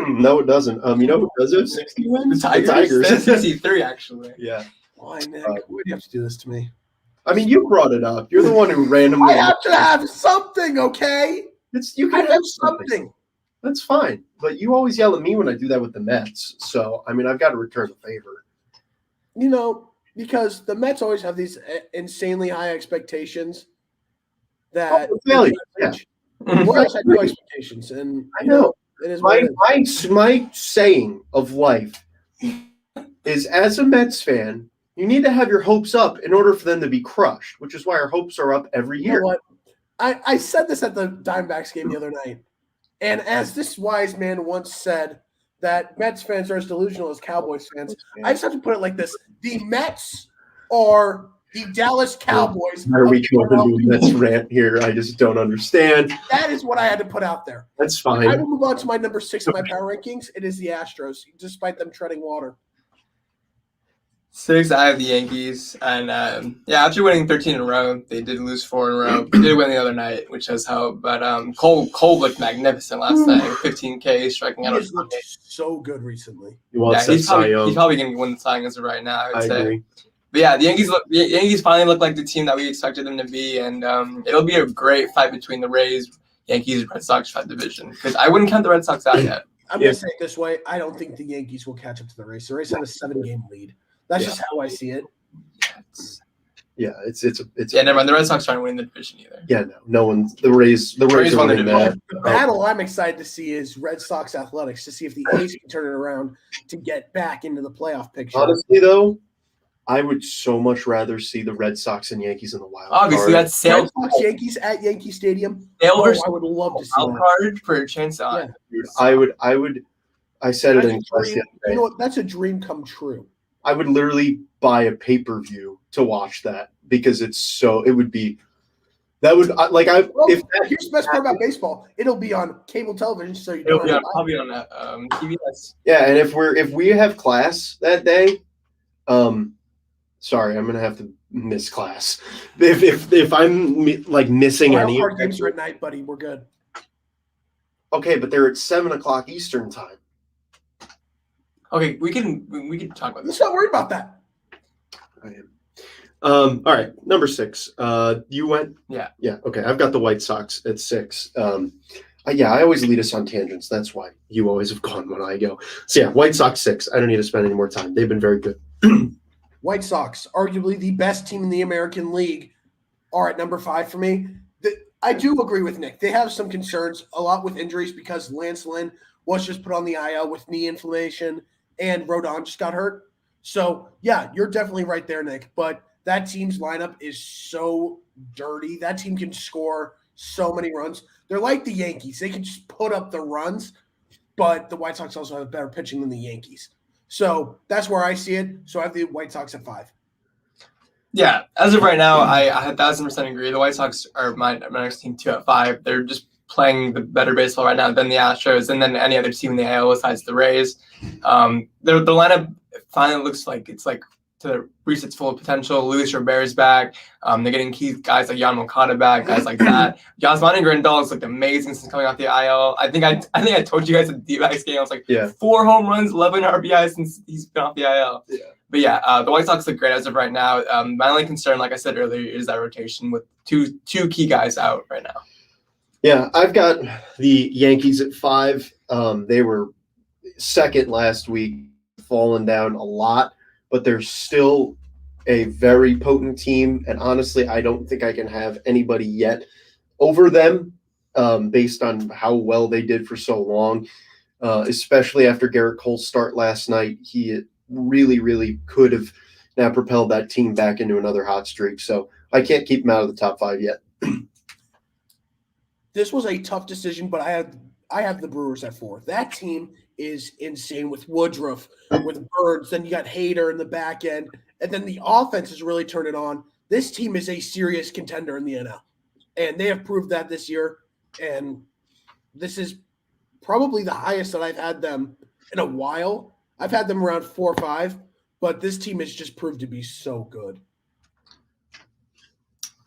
No, it doesn't. You know who does have 60 wins? The Tigers. That's 63, actually. Yeah. Why, Nick? Why do you have to do this to me? I mean, you brought it up. You're the one who randomly. I have to have something, okay? You can have something. That's fine. But you always yell at me when I do that with the Mets. So, I mean, I've got to return the favor. Because the Mets always have these insanely high expectations that failure. Yeah. Royals had no expectations, and I know. It is my saying of life is, as a Mets fan, you need to have your hopes up in order for them to be crushed, which is why our hopes are up every year. You know what? I said this at the Diamondbacks game the other night, and as this wise man once said, that Mets fans are as delusional as Cowboys fans. I just have to put it like this: the Mets are the Dallas Cowboys. Why are we going to Mets rant here? I just don't understand. That is what I had to put out there. That's fine. I will move on to my number 6 in my power rankings. It is the Astros, despite them treading water. 6, I have the Yankees. And, after winning 13 in a row, they did lose 4 in a row. They did win the other night, which does help. But Cole looked magnificent last night. 15K, striking out. He has looked so good recently. He's probably going to win the Cy Young as of right now, I would say. Agree. But yeah, the Yankees finally look like the team that we expected them to be. And it'll be a great fight between the Rays, Yankees, Red Sox for that division. Because I wouldn't count the Red Sox out yet. I'm going to say it this way. I don't think the Yankees will catch up to the Rays. The Rays have a 7-game lead. That's just how I see it. It's never mind. The Red Sox aren't winning the division either. Yeah, no one's the Rays are winning that. The battle I'm excited to see is Red Sox Athletics to see if the A's can turn it around to get back into the playoff picture. Honestly, though, I would so much rather see the Red Sox and Yankees in the wild card. Obviously, that's sale. Red Sox Yankees at Yankee Stadium. I would love to see wild card for a chance on. Yeah. Dude, I would. I said it in class the other day. You know what? That's a dream come true. I would literally buy a pay-per-view to watch that because here's the best part about baseball. It'll be on cable television, so you It'll be on, probably on TBS. Yeah, and if we have class that day, sorry, I'm gonna have to miss class. If I'm missing any hard games are at night, buddy, we're good. Okay, but they're at 7:00 Eastern time. Okay, we can talk about this. Let's not worry about that. I am. All right, number 6. You went? Yeah. Yeah, okay. I've got the White Sox at 6. I always lead us on tangents. That's why you always have gone when I go. So, yeah, White Sox 6. I don't need to spend any more time. They've been very good. White Sox, arguably the best team in the American League, are at number 5 for me. I do agree with Nick. They have some concerns, a lot with injuries because Lance Lynn was just put on the IL with knee inflammation and Rodon just got hurt. So, yeah, you're definitely right there, Nick. But that team's lineup is so dirty. That team can score so many runs. They're like the Yankees. They can just put up the runs, but the White Sox also have better pitching than the Yankees. So that's where I see it. So I have the White Sox at 5. Yeah, as of right now, I 1,000% agree. The White Sox are my next team 2 at 5. They're just playing the better baseball right now than the Astros and then any other team in the AL besides the Rays. The lineup finally looks like it's like to reach its full potential. Luis Robert's back. They're getting key guys like Yan Moncada back, guys like that. Gausman and Grandal has looked amazing since coming off the IL. I think I told you guys at the D-backs game, I was like, 4 home runs, 11 RBIs since he's been off the IL. Yeah. But yeah, the White Sox look great as of right now. My only concern, like I said earlier, is that rotation with two key guys out right now. Yeah, I've got the Yankees at 5. They were second last week, fallen down a lot, but they're still a very potent team. And honestly, I don't think I can have anybody yet over them based on how well they did for so long, especially after Garrett Cole's start last night. He really, really could have now propelled that team back into another hot streak. So I can't keep them out of the top 5 yet. This was a tough decision, but I have the Brewers at 4. That team is insane with Woodruff, with Burns. Then you got Hader in the back end, and then the offense is really turning on. This team is a serious contender in the NL, and they have proved that this year. And this is probably the highest that I've had them in a while. I've had them around 4 or 5, but this team has just proved to be so good.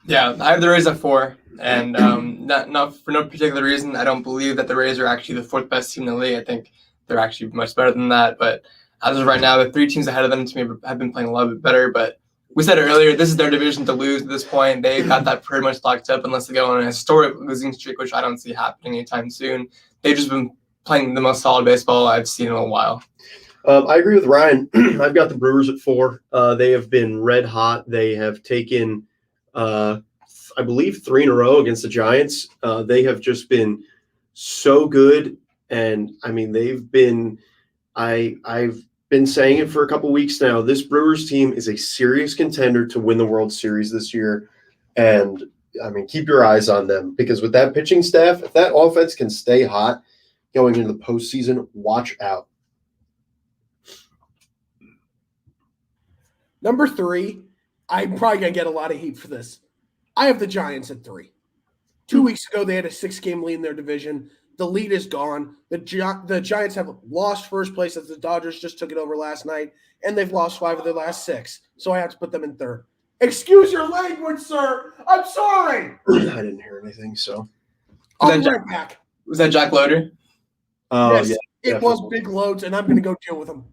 Yeah, I have the Rays at 4, and not for no particular reason. I don't believe that the Rays are actually the 4th best team in the league. I think they're actually much better than that. But as of right now, the 3 teams ahead of them to me have been playing a little bit better. But we said it earlier, this is their division to lose at this point. They got that pretty much locked up unless they go on a historic losing streak, which I don't see happening anytime soon. They've just been playing the most solid baseball I've seen in a while. I agree with Ryan. I've got the Brewers at 4. They have been red hot. They have taken I believe 3 in a row against the Giants. They have just been so good. And I mean, they've been, I've been saying it for a couple weeks now. This Brewers team is a serious contender to win the World Series this year. And I mean, keep your eyes on them because with that pitching staff, if that offense can stay hot going into the postseason, watch out. Number 3, I'm probably going to get a lot of heat for this. I have the Giants at 3. 2 weeks ago, they had a 6-game lead in their division. The lead is gone. The Giants have lost first place as the Dodgers just took it over last night, and they've lost 5 of their last 6. So I have to put them in 3rd. Excuse your language, sir. I'm sorry. I didn't hear anything, so. I'll be right back. Was that Jack Loader? Oh, Yes, yeah. it was big loads, and I'm going to go deal with them.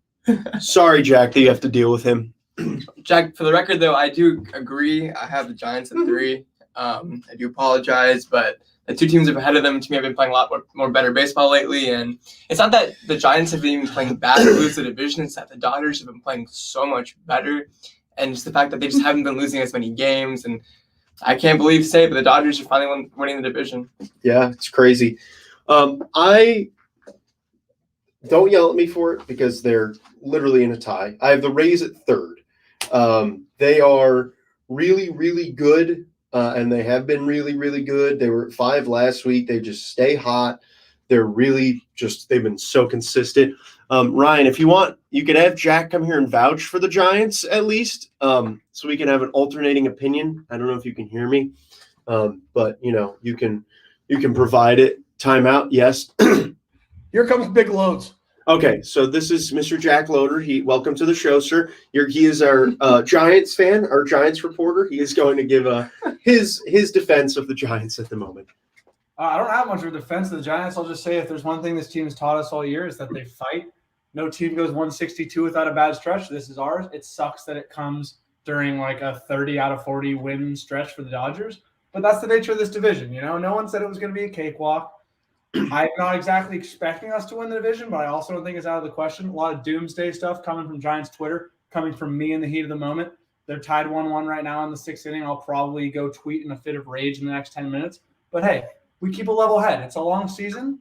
Sorry, Jack, that you have to deal with him. Jack, for the record, though, I do agree. I have the Giants at 3. I do apologize, but the 2 teams ahead of them, to me, have been playing a lot more better baseball lately. And it's not that the Giants have been playing bad to lose the division. It's that the Dodgers have been playing so much better. And just the fact that they just haven't been losing as many games. And I can't believe to say it, but the Dodgers are finally winning the division. Yeah, it's crazy. I don't yell at me for it because they're literally in a tie. I have the Rays at 3rd. They are really, really good, and they have been really, really good. They were at 5 last week. They just stay hot. They're really they've been so consistent. Ryan, if you want, you could have Jack come here and vouch for the Giants at least, so we can have an alternating opinion. I don't know if you can hear me, but you can provide it. Timeout, yes. Here comes big loads. Okay, so this is Mr. Jack Loader. Welcome to the show, sir. He is our Giants fan, our Giants reporter. He is going to give his defense of the Giants at the moment. I don't have much of a defense of the Giants. I'll just say if there's one thing this team has taught us all year is that they fight. No team goes 162 without a bad stretch. This is ours. It sucks that it comes during like a 30 out of 40 win stretch for the Dodgers, but that's the nature of this division. No one said it was going to be a cakewalk. I'm not exactly expecting us to win the division, but I also don't think it's out of the question. A lot of doomsday stuff coming from Giants Twitter, coming from me in the heat of the moment. They're tied 1-1 right now in the 6th inning. I'll probably go tweet in a fit of rage in the next 10 minutes. But hey, we keep a level head. It's a long season.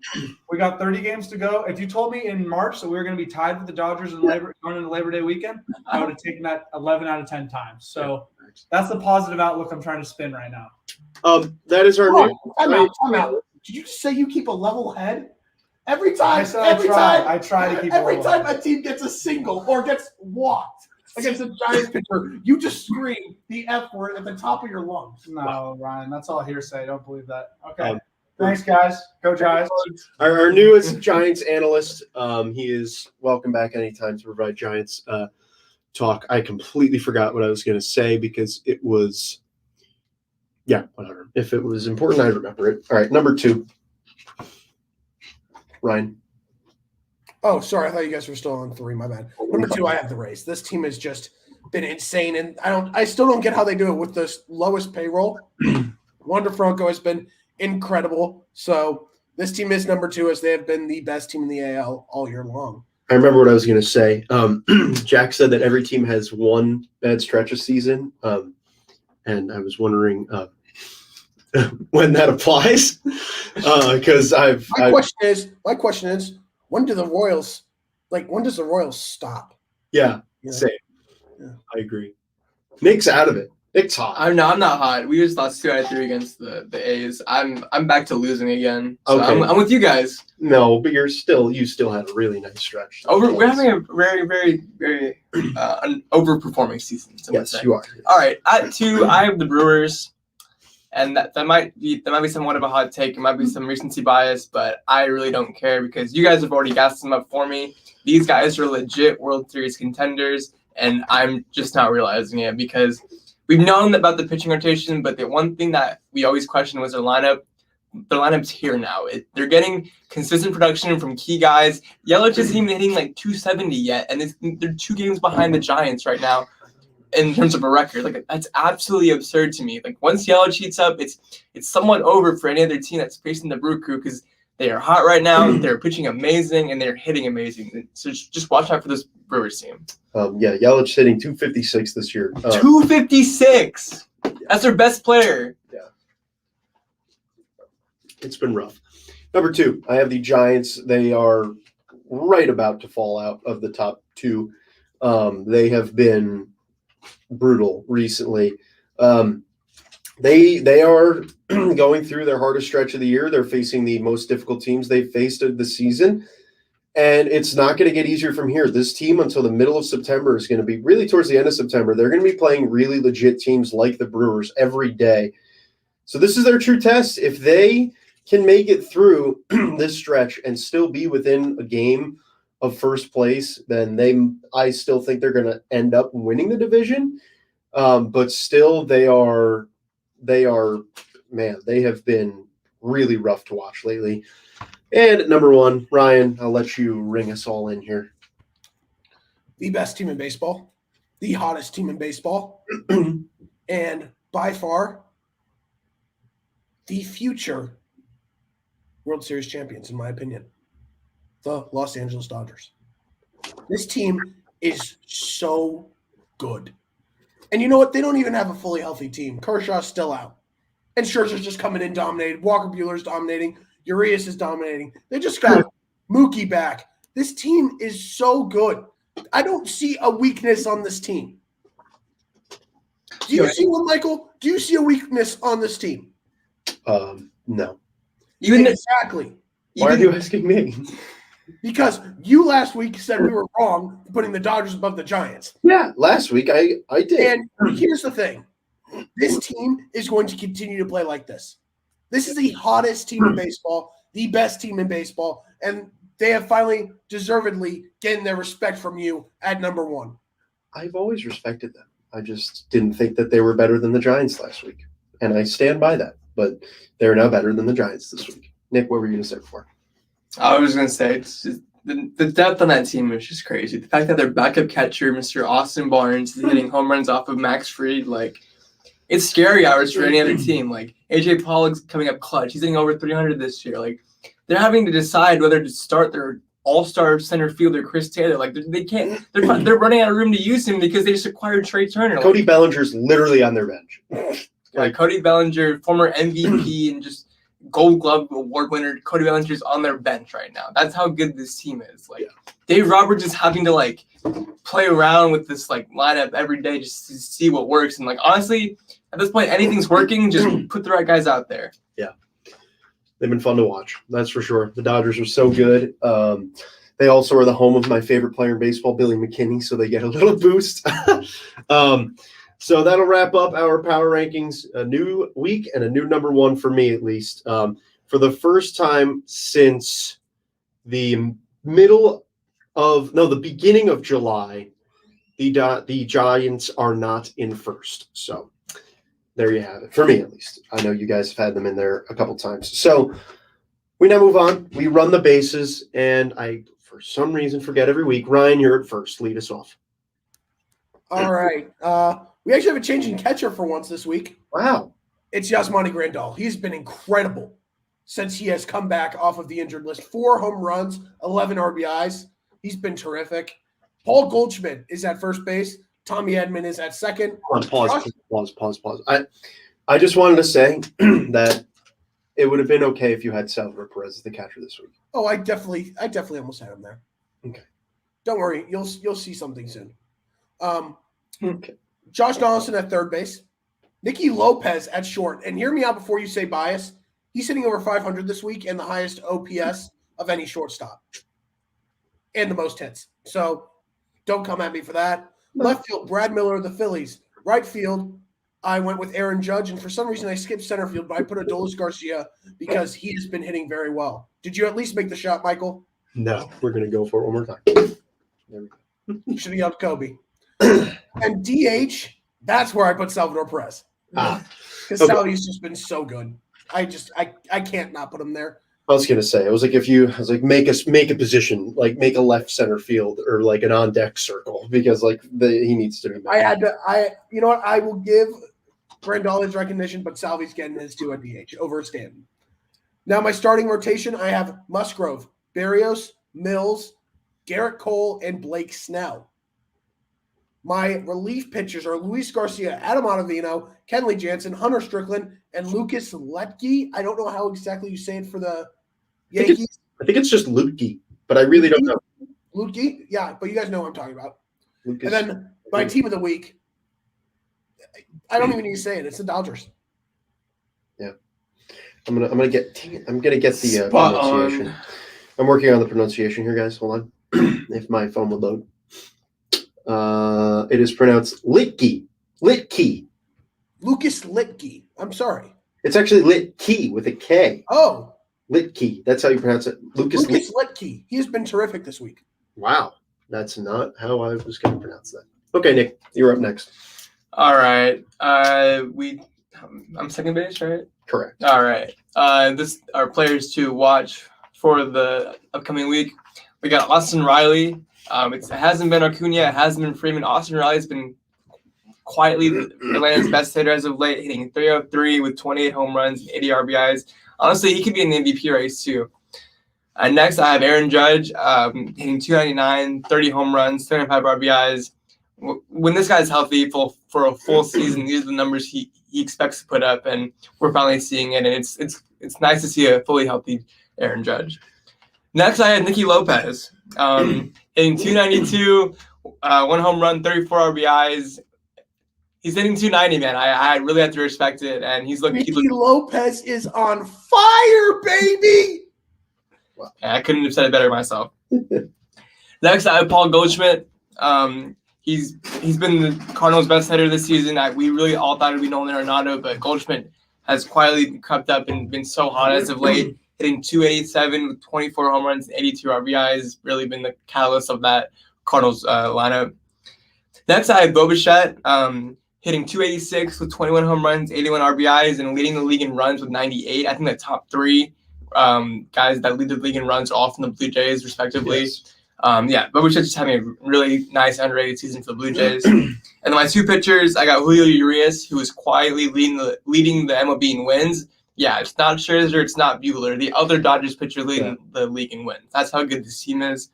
We got 30 games to go. If you told me in March that we were going to be tied with the Dodgers going into Labor Day weekend, I would have taken that 11 out of 10 times. So that's the positive outlook I'm trying to spin right now. That is our new. I'm out. Did you just say you keep a level head? Every time I try to keep every a level time head. a team gets a single or gets walked against a Giants pitcher, you just scream the F word at the top of your lungs. No, Ryan, that's all hearsay. Don't believe that. Okay. Thanks, guys. Go Giants. Our newest Giants analyst. He is welcome back anytime to provide Giants talk. I completely forgot what I was going to say because it was. Yeah, whatever. If it was important, I remember it. All right, number 2. Ryan. Oh, sorry. I thought you guys were still on 3. My bad. Number 2, I have the Rays. This team has just been insane, and I still don't get how they do it with the lowest payroll. Wander Franco has been incredible. So this team is number 2 as they have been the best team in the AL all year long. I remember what I was going to say. Jack said that every team has one bad stretch of season, and I was wondering when that applies, because my question is, when does the Royals stop? Yeah, same. Yeah. I agree. Nick's out of it. Nick's hot. I'm not hot. We just lost 2 out of 3 against the A's. I'm back to losing again. So okay. I'm with you guys. No, but you still had a really nice stretch. We're having a very, very, very overperforming season. Yes, you are. All right, at 2, I have the Brewers, and that might be somewhat of a hot take. It might be some recency bias, but I really don't care because you guys have already gassed them up for me. These guys are legit World Series contenders, and I'm just not realizing it because we've known about the pitching rotation, but the one thing that we always questioned was their lineup. Their lineup's here now. They're getting consistent production from key guys. Yelich isn't even hitting like 270 yet, and they're 2 games behind the Giants right now in terms of a record. Like that's absolutely absurd to me. Like once Yelich heats up, it's somewhat over for any other team that's facing the Brew Crew because they are hot right now. They're pitching amazing and they're hitting amazing. So just watch out for this Brewers team. Yelich hitting 256 this year. 256. That's their best player. Yeah. It's been rough. Number 2, I have the Giants. They are right about to fall out of the top 2. They have been brutal recently. They are going through their hardest stretch of the year. They're facing the most difficult teams they've faced of the season. And it's not going to get easier from here. This team until the middle of September is going to be really towards the end of September. They're going to be playing really legit teams like the Brewers every day. So this is their true test. If they can make it through this stretch and still be within a game of first place, then I still think they're going to end up winning the division. But still they have been really rough to watch lately. And at number 1, Ryan, I'll let you ring us all in here. The best team in baseball, the hottest team in baseball, and by far the future World Series champions, in my opinion, the Los Angeles Dodgers. This team is so good. And you know what? They don't even have a fully healthy team. Kershaw's still out. And Scherzer's just coming in dominated. Walker Buehler's dominating. Urias is dominating. They just got Mookie back. This team is so good. I don't see a weakness on this team. Do you see one, Michael? Do you see a weakness on this team? No. Exactly. Why are you asking me? Because you last week said we were wrong for putting the Dodgers above the Giants. Yeah, last week I did. And here's the thing. This team is going to continue to play like this. This is the hottest team in baseball, the best team in baseball, and they have finally deservedly gained their respect from you at number 1. I've always respected them. I just didn't think that they were better than the Giants last week. And I stand by that. But they're now better than the Giants this week. Nick, what were you going to say before? I was going to say, it's just, the depth on that team is just crazy. The fact that their backup catcher, Mr. Austin Barnes, is hitting home runs off of Max Fried, it's scary hours for any other team. AJ Pollock's coming up clutch. He's hitting over 300 this year. They're having to decide whether to start their all-star center fielder, Chris Taylor. They can't. They're running out of room to use him because they just acquired Trey Turner. Cody Bellinger's literally on their bench. Cody Bellinger, former MVP and just Gold Glove award winner, Cody Bellinger's on their bench right now. That's how good this team is. Dave Roberts is having to play around with this lineup every day just to see what works. And honestly, at this point, anything's working. Just put the right guys out there. Yeah, they've been fun to watch. That's for sure. The Dodgers are so good. They also are the home of my favorite player in baseball, Billy McKinney, so they get a little boost. So that'll wrap up our power rankings. A new week and a new number 1 for me, at least. For the first time since the beginning of July, the Giants are not in first. So there you have it. For me, at least. I know you guys have had them in there a couple times. So we now move on. We run the bases, and I, for some reason, forget every week. Ryan, you're at first. Lead us off. All right. We actually have a change in catcher for once this week. Wow. It's Yasmani Grandal. He's been incredible since he has come back off of the injured list. 4 home runs, 11 RBIs. He's been terrific. Paul Goldschmidt is at first base. Tommy Edman is at second. Pause. I just wanted to say that it would have been okay if you had Salvador Paris as the catcher this week. Oh, I definitely almost had him there. Okay. Don't worry. You'll see something soon. Okay. Josh Donaldson at third base. Nikki Lopez at short. And hear me out before you say bias. He's hitting over 500 this week and the highest OPS of any shortstop. And the most hits. So don't come at me for that. Left field, Brad Miller of the Phillies. Right field, I went with Aaron Judge. And for some reason, I skipped center field, but I put Adolis Garcia because he has been hitting very well. Did you at least make the shot, Michael? No, we're going to go for it one more time. There we go. You should have yelled Kobe. And DH, that's where I put Salvador Perez. Because Salvy's just been so good. I can't not put him there. I was gonna say, make a position, make a left center field or an on deck circle because he needs to be back. You know what? I will give Grandal his recognition, but Salvy's getting his too at DH over Stanton. Now my starting rotation, I have Musgrove, Berrios, Mills, Garrett Cole, and Blake Snell. My relief pitchers are Luis Garcia, Adam Ottavino, Kenley Jansen, Hunter Strickland, and Lucas Letke. I don't know how exactly you say it for the Yankees. I think it's just Lutke, but I really don't know. Lutke? Yeah, but you guys know what I'm talking about. Lucas. And then my team of the week, I don't even need to say it. It's the Dodgers. I'm gonna get the Spot pronunciation. on. I'm working on the pronunciation here, guys. Hold on. If my phone will load. It is pronounced Litke. Litke. Lucas Litke. I'm sorry. It's actually Litke with a K. Oh, Litke. That's how you pronounce it. Lucas Litke. He has been terrific this week. Wow. That's not how I was going to pronounce that. Okay, Nick, you're up next. All right. I'm second base, right? Correct. All right. This are players to watch for the upcoming week. We got Austin Riley. It hasn't been Acuna. It hasn't been Freeman. Austin Riley's been quietly Atlanta's best hitter as of late, hitting 303 with 28 home runs and 80 RBIs. Honestly, he could be in the MVP race too. Next, I have Aaron Judge hitting 299, 30 home runs, 75 RBIs. When this guy's healthy for a full season, these are the numbers he expects to put up, and we're finally seeing it. And it's nice to see a fully healthy Aaron Judge. Next, I had Nikki Lopez hitting 292, 1 home run, 34 RBIs. He's hitting 290, man. I really have to respect it, and Nikki Lopez is on fire, baby. I couldn't have said it better myself. Next, I have Paul Goldschmidt. He's been the Cardinals' best hitter this season. We really all thought it would be Nolan Arenado, but Goldschmidt has quietly crept up and been so hot as of late, hitting 287 with 24 home runs and 82 RBIs. Really been the catalyst of that Cardinals lineup. Next, I have Bo Bichette, hitting 286 with 21 home runs, 81 RBIs, and leading the league in runs with 98. I think the top three guys that lead the league in runs are all from the Blue Jays, respectively. Yes. But we're just having a really nice, underrated season for the Blue Jays. And then my two pitchers, I got Julio Urias, who is quietly leading the MLB in wins. Yeah, it's not Scherzer, it's not Buehler. The other Dodgers pitcher leading the league in wins. That's how good this team is.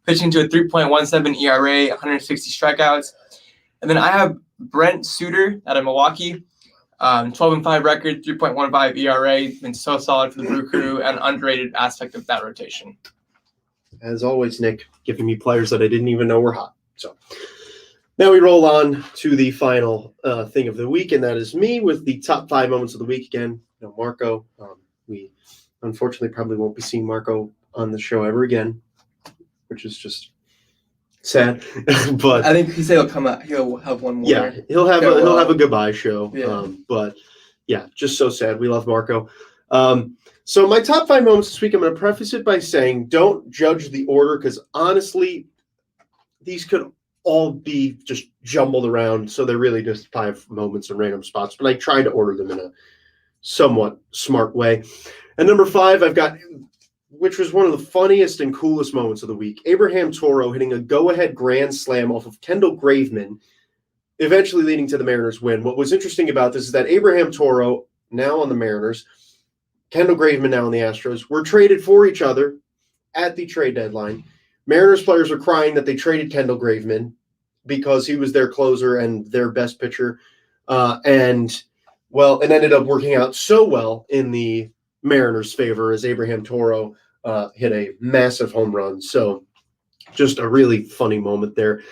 Pitching to a 3.17 ERA, 160 strikeouts. And then I have Brent Suter out of Milwaukee. 12-5 record, 3.15 ERA. Been so solid for the Brew Crew, and underrated aspect of that rotation. As always, Nick, giving me players that I didn't even know were hot. So now we roll on to the final thing of the week, and that is me with the top 5 moments of the week. Again, Marco. We unfortunately probably won't be seeing Marco on the show ever again, which is just sad. But I think he said he'll come out. He'll have one more. Yeah, he'll have a goodbye show. Yeah. But yeah, just so sad. We love Marco. So my top 5 moments this week, I'm going to preface it by saying don't judge the order, because honestly, these could all be just jumbled around. So they're really just 5 moments in random spots. But I tried to order them in a somewhat smart way. And number 5, I've got, which was one of the funniest and coolest moments of the week, Abraham Toro hitting a go-ahead grand slam off of Kendall Graveman, eventually leading to the Mariners win. What was interesting about this is that Abraham Toro, now on the Mariners, Kendall Graveman now on the Astros, were traded for each other at the trade deadline. Mariners players were crying that they traded Kendall Graveman because he was their closer and their best pitcher. And it ended up working out so well in the Mariners' favor as Abraham Toro hit a massive home run. So just a really funny moment there.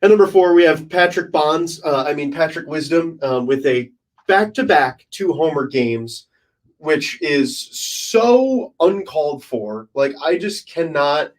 And number 4, we have Patrick Wisdom with a back-to-back 2-homer games, which is so uncalled for. Like, I just cannot.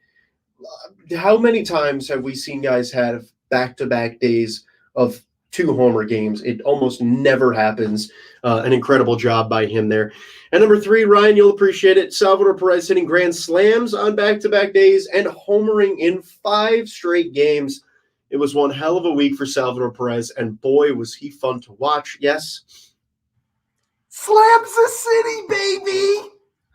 How many times have we seen guys have back-to-back days of 2-homer games? It almost never happens. An incredible job by him there. And number 3, Ryan, you'll appreciate it. Salvador Paris hitting grand slams on back-to-back days and homering in 5 straight games. It was one hell of a week for Salvador Perez, and boy, was he fun to watch. Yes. Slams the city, baby.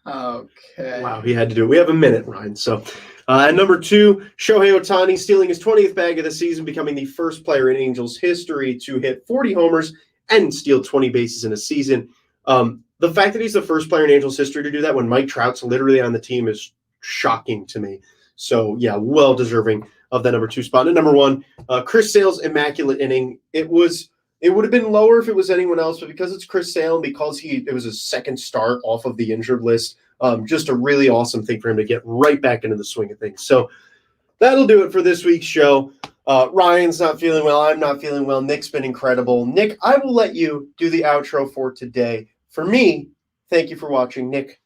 Okay. Wow, he had to do it. We have a minute, Ryan. So, and number 2, Shohei Ohtani stealing his 20th bag of the season, becoming the first player in Angels history to hit 40 homers and steal 20 bases in a season. The fact that he's the first player in Angels history to do that when Mike Trout's literally on the team is shocking to me. So, yeah, well deserving of that number 2 spot. And number 1, Chris Sale's immaculate inning. It would have been lower if it was anyone else, but because it's Chris Sale and because it was his second start off of the injured list, just a really awesome thing for him to get right back into the swing of things. So that'll do it for this week's show. Ryan's not feeling well. I'm not feeling well. Nick's been incredible. Nick, I will let you do the outro for today. For me, Thank you for watching. Nick,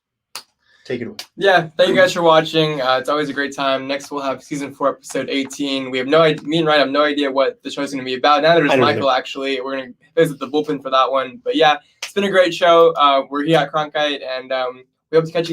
take it away. Yeah, thank you guys for watching. It's always a great time. Next, we'll have season 4, episode 18. We have no idea. Me and Ryan have no idea what the show's going to be about. Now there's I don't Michael. Actually, we're going to visit the bullpen for that one. But yeah, it's been a great show. We're here at Cronkite, and we hope to catch you guys.